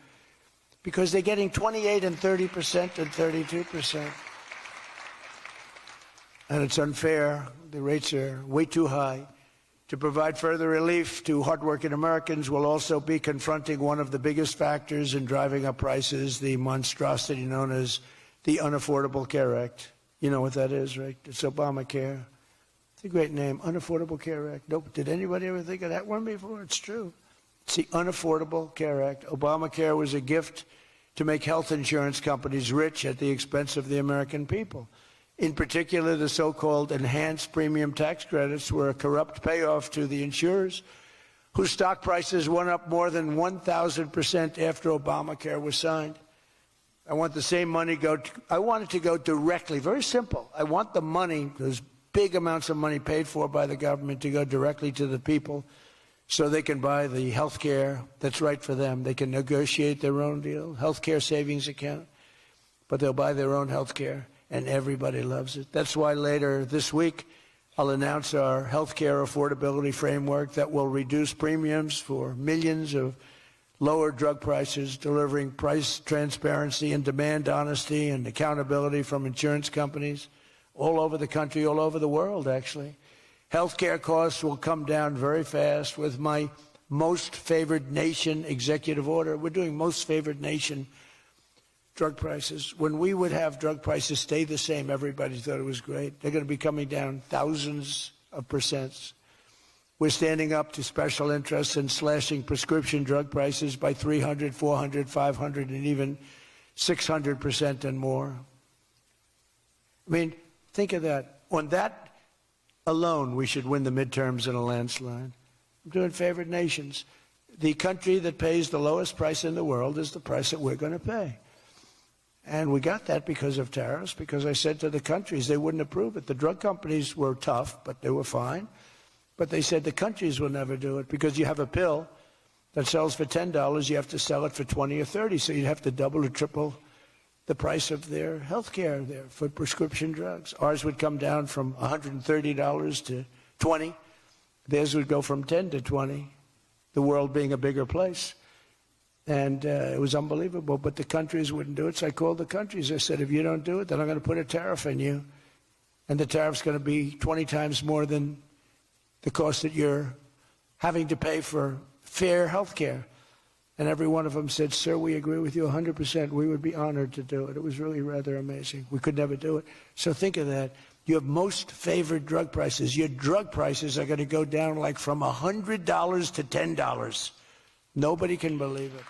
because they're getting 28 and 30% and 32%. And it's unfair. The rates are way too high. To provide further relief to hardworking Americans, we'll also be confronting one of the biggest factors in driving up prices, the monstrosity known as the Unaffordable Care Act. You know what that is, right? It's Obamacare. It's a great name, Unaffordable Care Act. Nope. Did anybody ever think of that one before? It's true. It's the Unaffordable Care Act. Obamacare was a gift to make health insurance companies rich at the expense of the American people. In particular, the so-called enhanced premium tax credits were a corrupt payoff to the insurers, whose stock prices went up more than 1,000% after Obamacare was signed. I want the same money I want it to go directly, very simple. I want the money, those big amounts of money paid for by the government, to go directly to the people so they can buy the health care that's right for them. They can negotiate their own deal, health care savings account, but they'll buy their own health care. And everybody loves it. That's why later this week, I'll announce our health care affordability framework that will reduce premiums for millions of lower drug prices, delivering price transparency and demand honesty and accountability from insurance companies all over the country, all over the world, actually. Health care costs will come down very fast with my most favored nation executive order. We're doing most favored nation drug prices. When we would have drug prices stay the same, everybody thought it was great. They're going to be coming down thousands of percents. We're standing up to special interests and slashing prescription drug prices by 300, 400, 500, and even 600% and more. I mean, think of that. On that alone, we should win the midterms in a landslide. I'm doing favored nations. The country that pays the lowest price in the world is the price that we're going to pay. And we got that because of tariffs, because I said to the countries they wouldn't approve it. The drug companies were tough, but they were fine. But they said the countries will never do it because you have a pill that sells for $10, you have to sell it for 20 or 30, so you'd have to double or triple the price of their health care there for prescription drugs. Ours would come down from $130 to $20. Theirs would go from 10 to 20, the world being a bigger place. And it was unbelievable, but the countries wouldn't do it. So I called the countries. I said, if you don't do it, then I'm going to put a tariff on you. And the tariff's going to be 20 times more than the cost that you're having to pay for fair health care. And every one of them said, sir, we agree with you 100%. We would be honored to do it. It was really rather amazing. We could never do it. So think of that. You have most favored drug prices. Your drug prices are going to go down like from $100 to $10. Nobody can believe it.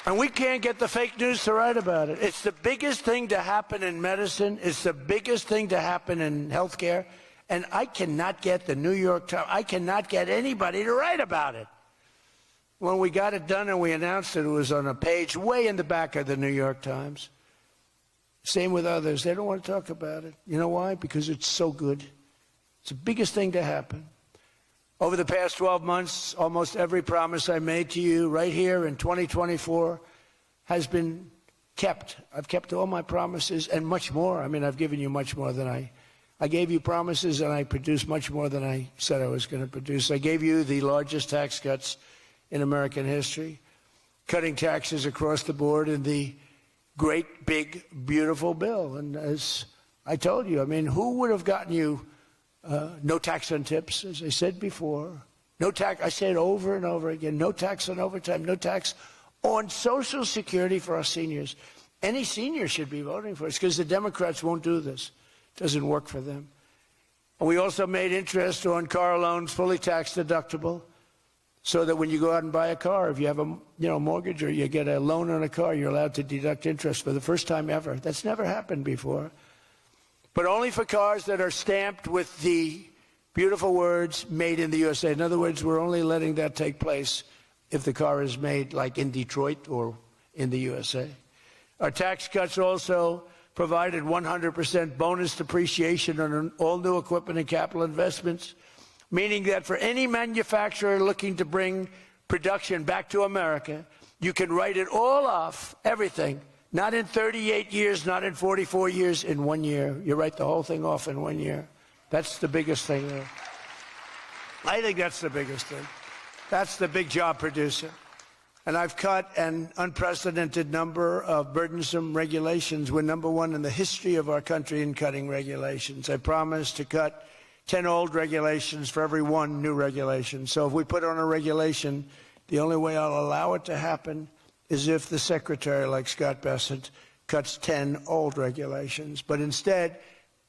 And we can't get the fake news to write about it. It's the biggest thing to happen in medicine. It's the biggest thing to happen in healthcare. And I cannot get the New York Times, I cannot get anybody to write about it. When we got it done and we announced it, it was on a page way in the back of the New York Times. Same with others. They don't want to talk about it. You know why? Because it's so good. It's the biggest thing to happen. Over the past 12 months, almost every promise I made to you right here in 2024 has been kept. I've kept all my promises and much more. I mean, I've given you much more than I I gave you promises, and I produced much more than I said I was going to produce. I gave you the largest tax cuts in American history, cutting taxes across the board in the great, big, beautiful bill. And as I told you, I mean, who would have gotten you no tax on tips, as I said before? No tax, I say it over and over again, no tax on overtime, no tax on Social Security for our seniors. Any senior should be voting for us because the Democrats won't do this. It doesn't work for them. And we also made interest on car loans fully tax deductible so that when you go out and buy a car, if you have a mortgage or you get a loan on a car, you're allowed to deduct interest for the first time ever. That's never happened before. But only for cars that are stamped with the beautiful words, made in the USA. In other words, we're only letting that take place if the car is made like in Detroit or in the USA. Our tax cuts also provided 100% bonus depreciation on all new equipment and capital investments, meaning that for any manufacturer looking to bring production back to America, you can write it all off, everything, not in 38 years, not in 44 years, in 1 year. You write the whole thing off in 1 year. That's the biggest thing there. I think that's the biggest thing. That's the big job producer. And I've cut an unprecedented number of burdensome regulations. We're number one in the history of our country in cutting regulations. I promised to cut 10 old regulations for every one new regulation. So if we put on a regulation, the only way I'll allow it to happen is if the secretary, like Scott Bessent, cuts 10 old regulations. But instead,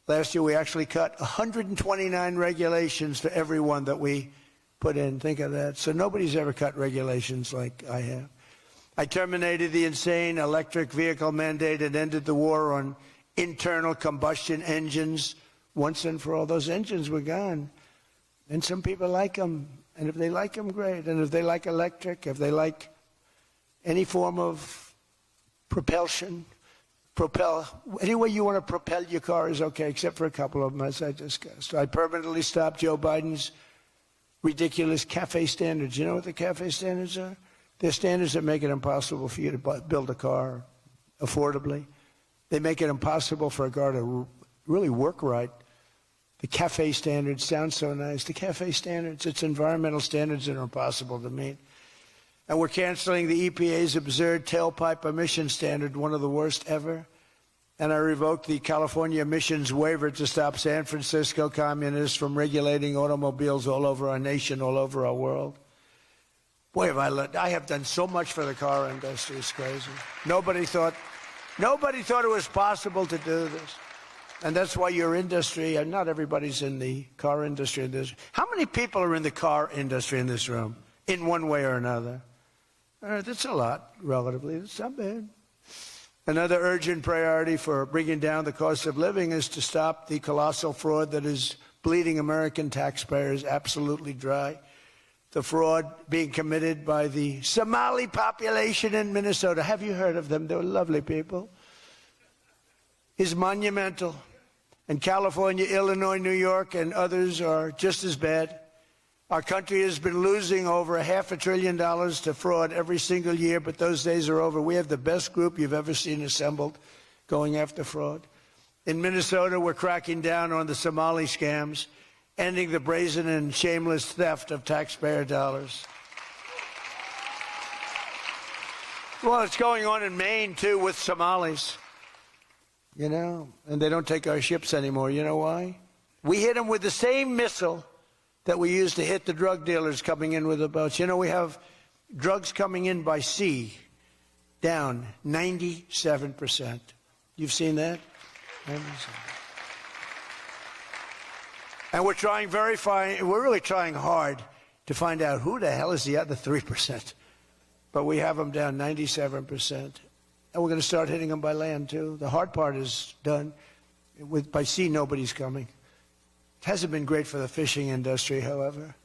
last year we actually cut 129 regulations for every one that we put in. Think of that. So nobody's ever cut regulations like I have. I terminated the insane electric vehicle mandate and ended the war on internal combustion engines once and for all. Those engines were gone. And some people like them. And if they like them, great. And if they like electric, if they like any form of propulsion, any way you want to propel your car is okay, except for a couple of them, as I discussed. I permanently stopped Joe Biden's ridiculous CAFE standards. You know what the CAFE standards are? They're standards that make it impossible for you to build a car affordably. They make it impossible for a car to really work right. The CAFE standards sound so nice. The CAFE standards, it's environmental standards that are impossible to meet. And we're canceling the EPA's absurd tailpipe emission standard, one of the worst ever. And I revoked the California emissions waiver to stop San Francisco communists from regulating automobiles all over our nation, all over our world. Boy, I have done so much for the car industry. It's crazy. Nobody thought it was possible to do this. And that's why your industry, and not everybody's in the car industry. How many people are in the car industry in this room, in one way or another? That's a lot, relatively. It's not bad. Another urgent priority for bringing down the cost of living is to stop the colossal fraud that is bleeding American taxpayers absolutely dry. The fraud being committed by the Somali population in Minnesota. Have you heard of them? They're lovely people. Is monumental. And California, Illinois, New York, and others are just as bad. Our country has been losing over $500 billion to fraud every single year, but those days are over. We have the best group you've ever seen assembled going after fraud. In Minnesota, we're cracking down on the Somali scams, ending the brazen and shameless theft of taxpayer dollars. Well, it's going on in Maine, too, with Somalis. You know, and they don't take our ships anymore. You know why? We hit them with the same missile that we used to hit the drug dealers coming in with the boats. You know, we have drugs coming in by sea down 97%. You've seen that? 97%. And we're trying we're really trying hard to find out who the hell is the other 3%. But we have them down 97%. And we're going to start hitting them by land, too. The hard part is done. By sea, nobody's coming. It hasn't been great for the fishing industry, however.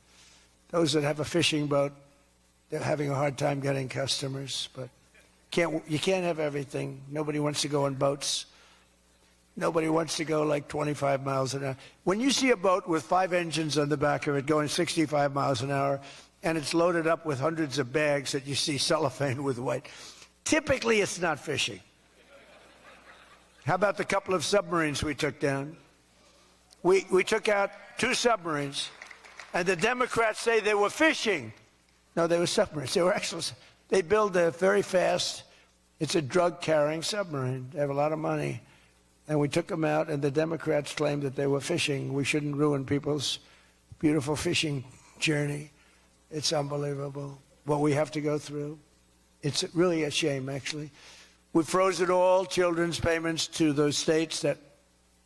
Those that have a fishing boat, they're having a hard time getting customers. But you can't have everything. Nobody wants to go on boats. Nobody wants to go like 25 miles an hour. When you see a boat with 5 engines on the back of it going 65 miles an hour, and it's loaded up with hundreds of bags that you see cellophane with white, typically it's not fishing. How about the couple of submarines we took down? We took out 2 submarines, and the Democrats say they were fishing. No, they were submarines. They were actually, they build a very fast, it's a drug-carrying submarine. They have a lot of money. And we took them out, and the Democrats claimed that they were fishing. We shouldn't ruin people's beautiful fishing journey. It's unbelievable what we have to go through. It's really a shame, actually. We've frozen all children's payments to those states that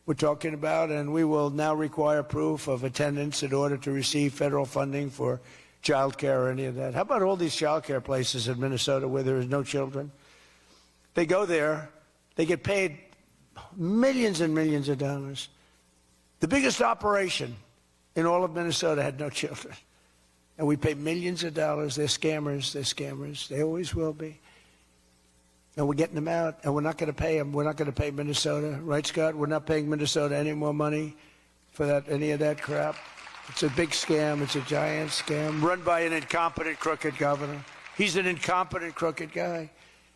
we're talking about, and we will now require proof of attendance in order to receive federal funding for child care or any of that. How about all these child care places in Minnesota where there is no children? They go there, they get paid millions and millions of dollars. The biggest operation in all of Minnesota had no children. And we pay millions of dollars. They're scammers. They're scammers. They always will be. And we're getting them out, and we're not going to pay them. We're not going to pay Minnesota. Right, Scott? We're not paying Minnesota any more money for that, any of that crap. It's a big scam. It's a giant scam run by an incompetent, crooked governor. He's an incompetent, crooked guy.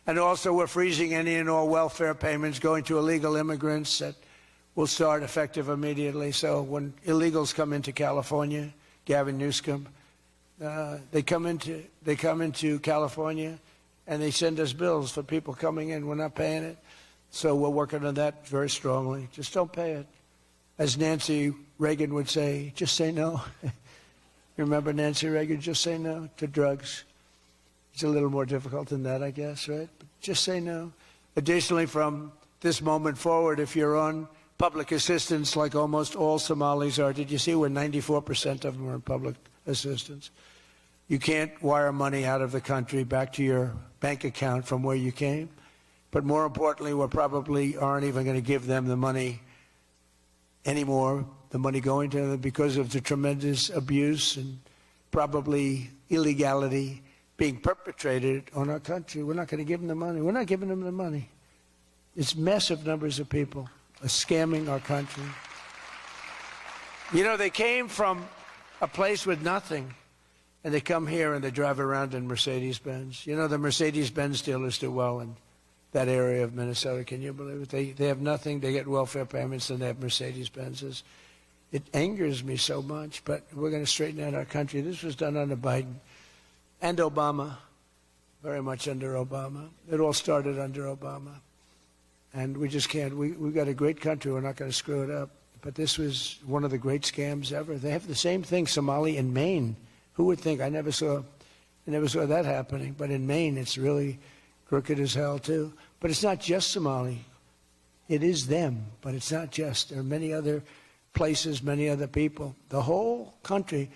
And also we're freezing any and all welfare payments going to illegal immigrants that will start effective immediately. So when illegals come into California, Gavin Newsom, they come into California and they send us bills for people coming in. We're not paying it. So we're working on that very strongly. Just don't pay it. As Nancy Reagan would say, just say no. You remember Nancy Reagan? Just say no to drugs. It's a little more difficult than that, I guess, right? But just say no. Additionally, from this moment forward, if you're on public assistance like almost all Somalis are, did you see where 94% of them are on public assistance? You can't wire money out of the country back to your bank account from where you came. But more importantly, we probably aren't even going to give them the money anymore, the money going to them, because of the tremendous abuse and probably illegality being perpetrated on our country. We're not going to give them the money. We're not giving them the money. It's massive numbers of people are scamming our country. You know, they came from a place with nothing, and they come here and they drive around in Mercedes-Benz. You know, the Mercedes-Benz dealers do well in that area of Minnesota. Can you believe it? They have nothing. They get welfare payments, and they have Mercedes-Benzes. It angers me so much, but we're going to straighten out our country. This was done under Biden and Obama, very much under Obama. It all started under Obama. And we just can't. We've got a great country. We're not going to screw it up. But this was one of the great scams ever. They have the same thing, Somali in Maine. Who would think? I never saw that happening. But in Maine, it's really crooked as hell, too. But it's not just Somali. It is them, but it's not just. There are many other places, many other people. The whole country.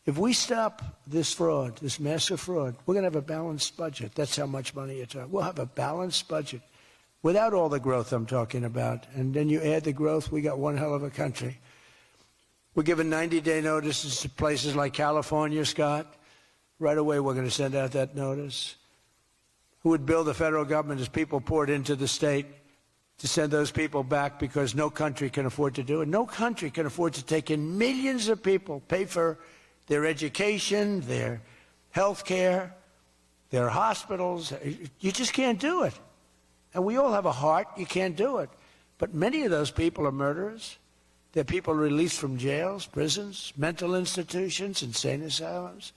If we stop this fraud, this massive fraud, we're going to have a balanced budget. That's how much money you're talking. We'll have a balanced budget without all the growth I'm talking about. And then you add the growth, we got one hell of a country. We're giving 90-day notices to places like California, Scott. Right away, we're going to send out that notice. Who would bill the federal government as people poured into the state to send those people back, because no country can afford to do it. No country can afford to take in millions of people, pay for their education, their health care, their hospitals. You just can't do it. And we all have a heart. You can't do it. But many of those people are murderers. They're people released from jails, prisons, mental institutions, insane asylums.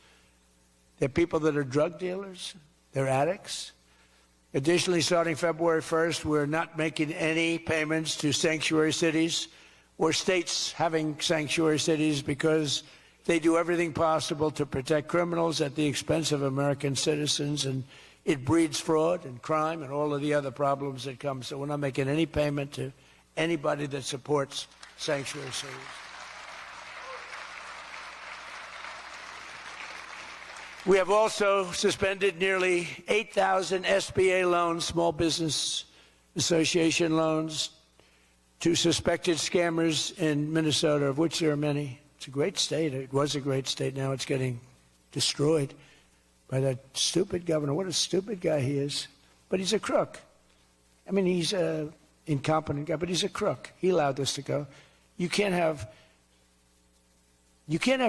They're people that are drug dealers. They're addicts. Additionally, starting February 1st, we're not making any payments to sanctuary cities or states having sanctuary cities, because they do everything possible to protect criminals at the expense of American citizens, and it breeds fraud and crime and all of the other problems that come. So we're not making any payment to anybody that supports sanctuary cities. We have also suspended nearly 8,000 SBA loans, Small Business Association loans, to suspected scammers in Minnesota, of which there are many. It's a great state. It was a great state. Now it's getting destroyed by that stupid governor. What a stupid guy he is. But he's a crook. I mean, he's an incompetent guy, but he's a crook. He allowed this to go. You can't have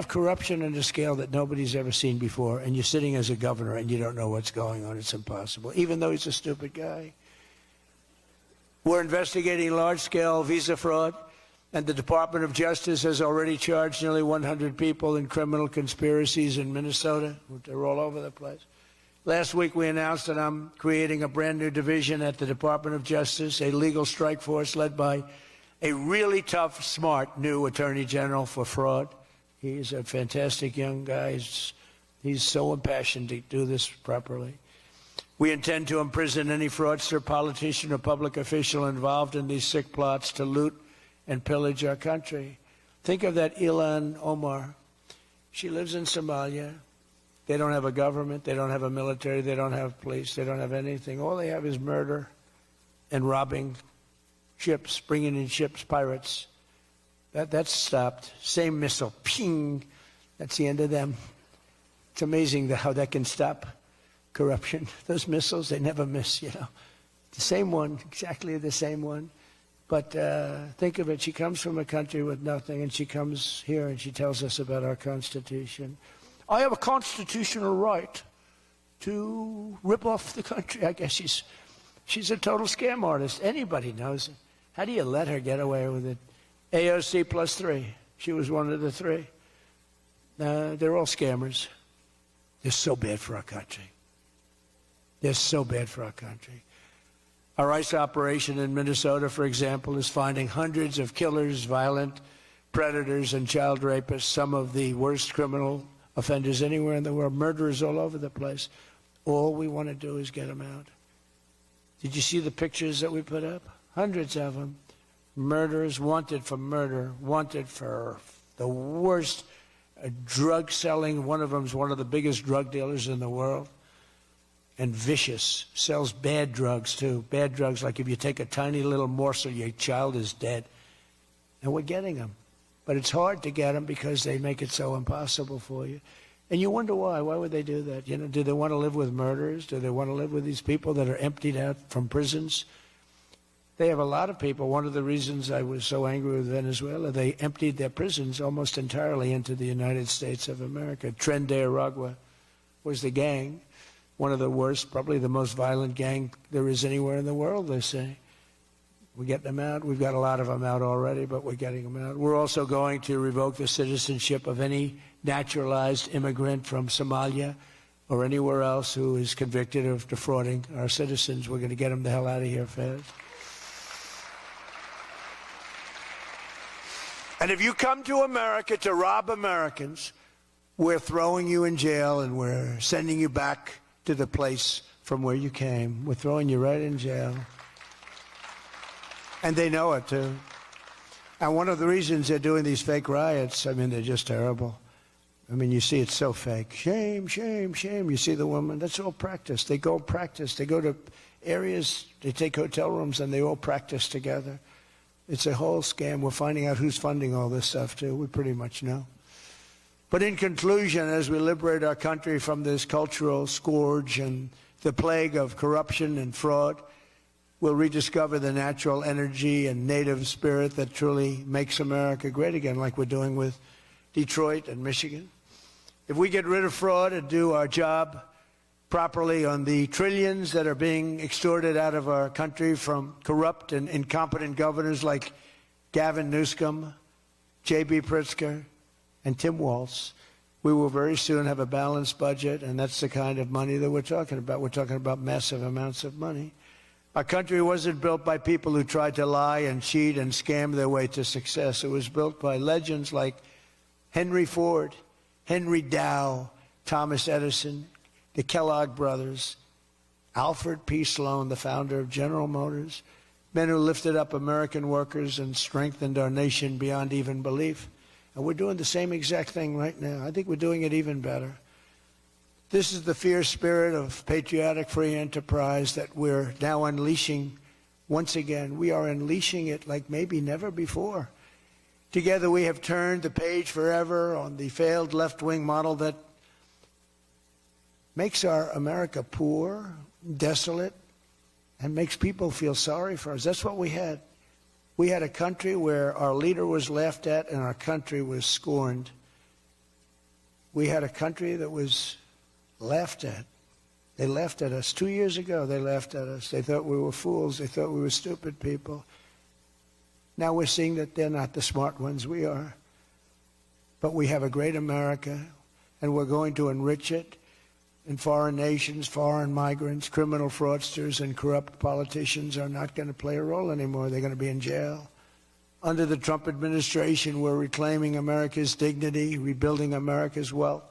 corruption on a scale that nobody's ever seen before, and you're sitting as a governor and you don't know what's going on. It's impossible, even though he's a stupid guy. We're investigating large-scale visa fraud And the Department of Justice has already charged nearly 100 people in criminal conspiracies in Minnesota. They're all over the place. Last week we announced that I'm creating a brand new division at the Department of Justice, a legal strike force led by a really tough, smart new Attorney General for fraud. He's a fantastic young guy. He's so impassioned to do this properly. We intend to imprison any fraudster, politician, or public official involved in these sick plots to loot and pillage our country. Think of that Ilan Omar. She lives in Somalia. They don't have a government. They don't have a military. They don't have police. They don't have anything. All they have is murder and robbing ships, bringing in ships, pirates. That's stopped. Same missile, ping. That's the end of them. It's amazing how that can stop corruption. Those missiles, they never miss, you know. The same one, exactly the same one. But think of it, she comes from a country with nothing, and she comes here and she tells us about our Constitution. I have a constitutional right to rip off the country. I guess she's a total scam artist. Anybody knows it. How do you let her get away with it? AOC +3. She was one of the three. They're all scammers. They're so bad for our country. They're so bad for our country. Our ICE operation in Minnesota, for example, is finding hundreds of killers, violent predators, and child rapists, some of the worst criminal offenders anywhere in the world, murderers all over the place. All we want to do is get them out. Did you see the pictures that we put up? Hundreds of them. Murderers, wanted for murder, wanted for the worst drug selling. One of them is one of the biggest drug dealers in the world. And vicious, sells bad drugs too. Bad drugs, like if you take a tiny little morsel, your child is dead. And we're getting them. But it's hard to get them because they make it so impossible for you. And you wonder why. Why would they do that? You know, do they want to live with murderers? Do they want to live with these people that are emptied out from prisons? They have a lot of people. One of the reasons I was so angry with Venezuela, they emptied their prisons almost entirely into the United States of America. Tren de Aragua was the gang. One of the worst, probably the most violent gang there is anywhere in the world, they say. We're getting them out. We've got a lot of them out already, but we're getting them out. We're also going to revoke the citizenship of any naturalized immigrant from Somalia or anywhere else who is convicted of defrauding our citizens. We're going to get them the hell out of here fast. And if you come to America to rob Americans, we're throwing you in jail and we're sending you back to the place from where you came. We're throwing you right in jail. And they know it, too. And one of the reasons they're doing these fake riots, I mean, they're just terrible. I mean, you see it's so fake. Shame, shame, shame. You see the woman. That's all practice. They go practice. They go to areas, they take hotel rooms, and they all practice together. It's a whole scam. We're finding out who's funding all this stuff, too. We pretty much know. But in conclusion, as we liberate our country from this cultural scourge and the plague of corruption and fraud, we'll rediscover the natural energy and native spirit that truly makes America great again, like we're doing with Detroit and Michigan. If we get rid of fraud and do our job properly on the trillions that are being extorted out of our country from corrupt and incompetent governors like Gavin Newsom, J.B. Pritzker, and Tim Walz, we will very soon have a balanced budget, and that's the kind of money that we're talking about. We're talking about massive amounts of money. Our country wasn't built by people who tried to lie and cheat and scam their way to success. It was built by legends like Henry Ford, Henry Dow, Thomas Edison, the Kellogg brothers, Alfred P. Sloan, the founder of General Motors, men who lifted up American workers and strengthened our nation beyond even belief. And we're doing the same exact thing right now. I think we're doing it even better. This is the fierce spirit of patriotic free enterprise that we're now unleashing once again. We are unleashing it like maybe never before. Together we have turned the page forever on the failed left-wing model that makes our America poor, desolate, and makes people feel sorry for us. That's what we had. We had a country where our leader was laughed at and our country was scorned. We had a country that was laughed at. They laughed at us. 2 years ago, they laughed at us. They thought we were fools. They thought we were stupid people. Now we're seeing that they're not the smart ones, we are. But we have a great America, and we're going to enrich it. And foreign nations, foreign migrants, criminal fraudsters, and corrupt politicians are not going to play a role anymore. They're going to be in jail. Under the Trump administration, we're reclaiming America's dignity, rebuilding America's wealth,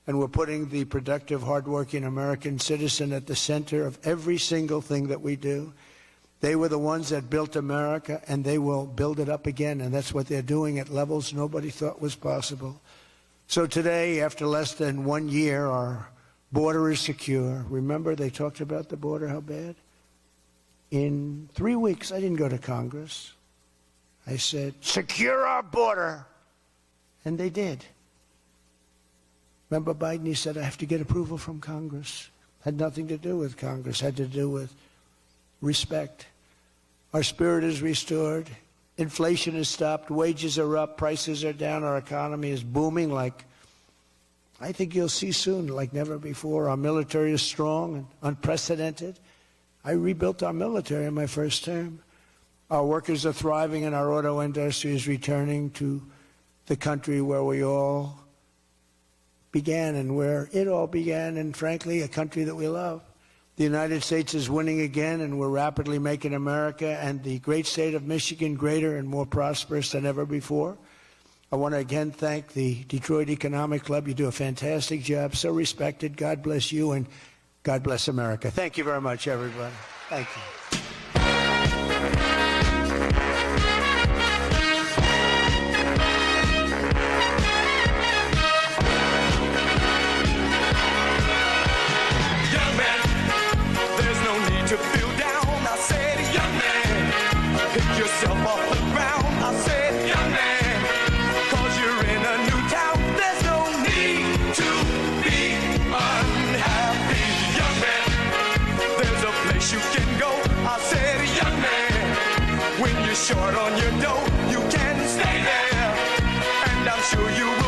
and we're putting the productive, hardworking American citizen at the center of every single thing that we do. They were the ones that built America, and they will build it up again, and that's what they're doing at levels nobody thought was possible. So today, after less than 1 year, our border is secure. Remember, they talked about the border, how bad? In 3 weeks, I didn't go to Congress. I said, secure our border. And they did. Remember Biden, he said, I have to get approval from Congress. Had nothing to do with Congress, had to do with respect. Our spirit is restored. Inflation is stopped. Wages are up. Prices are down. Our economy is booming like I think you'll see soon, like never before. Our military is strong and unprecedented. I rebuilt our military in my first term. Our workers are thriving, and our auto industry is returning to the country where we all began and where it all began, and frankly, a country that we love. The United States is winning again, and we're rapidly making America and the great state of Michigan greater and more prosperous than ever before. I want to again thank the Detroit Economic Club. You do a fantastic job, so respected. God bless you, and God bless America. Thank you very much, everybody. Thank you. Young man, there's no need to feel down. I said, young man, pick yourself off the ground. I said, young man, you can go. I said, young man, when you're short on your dough, you can stay there, and I'm sure you will.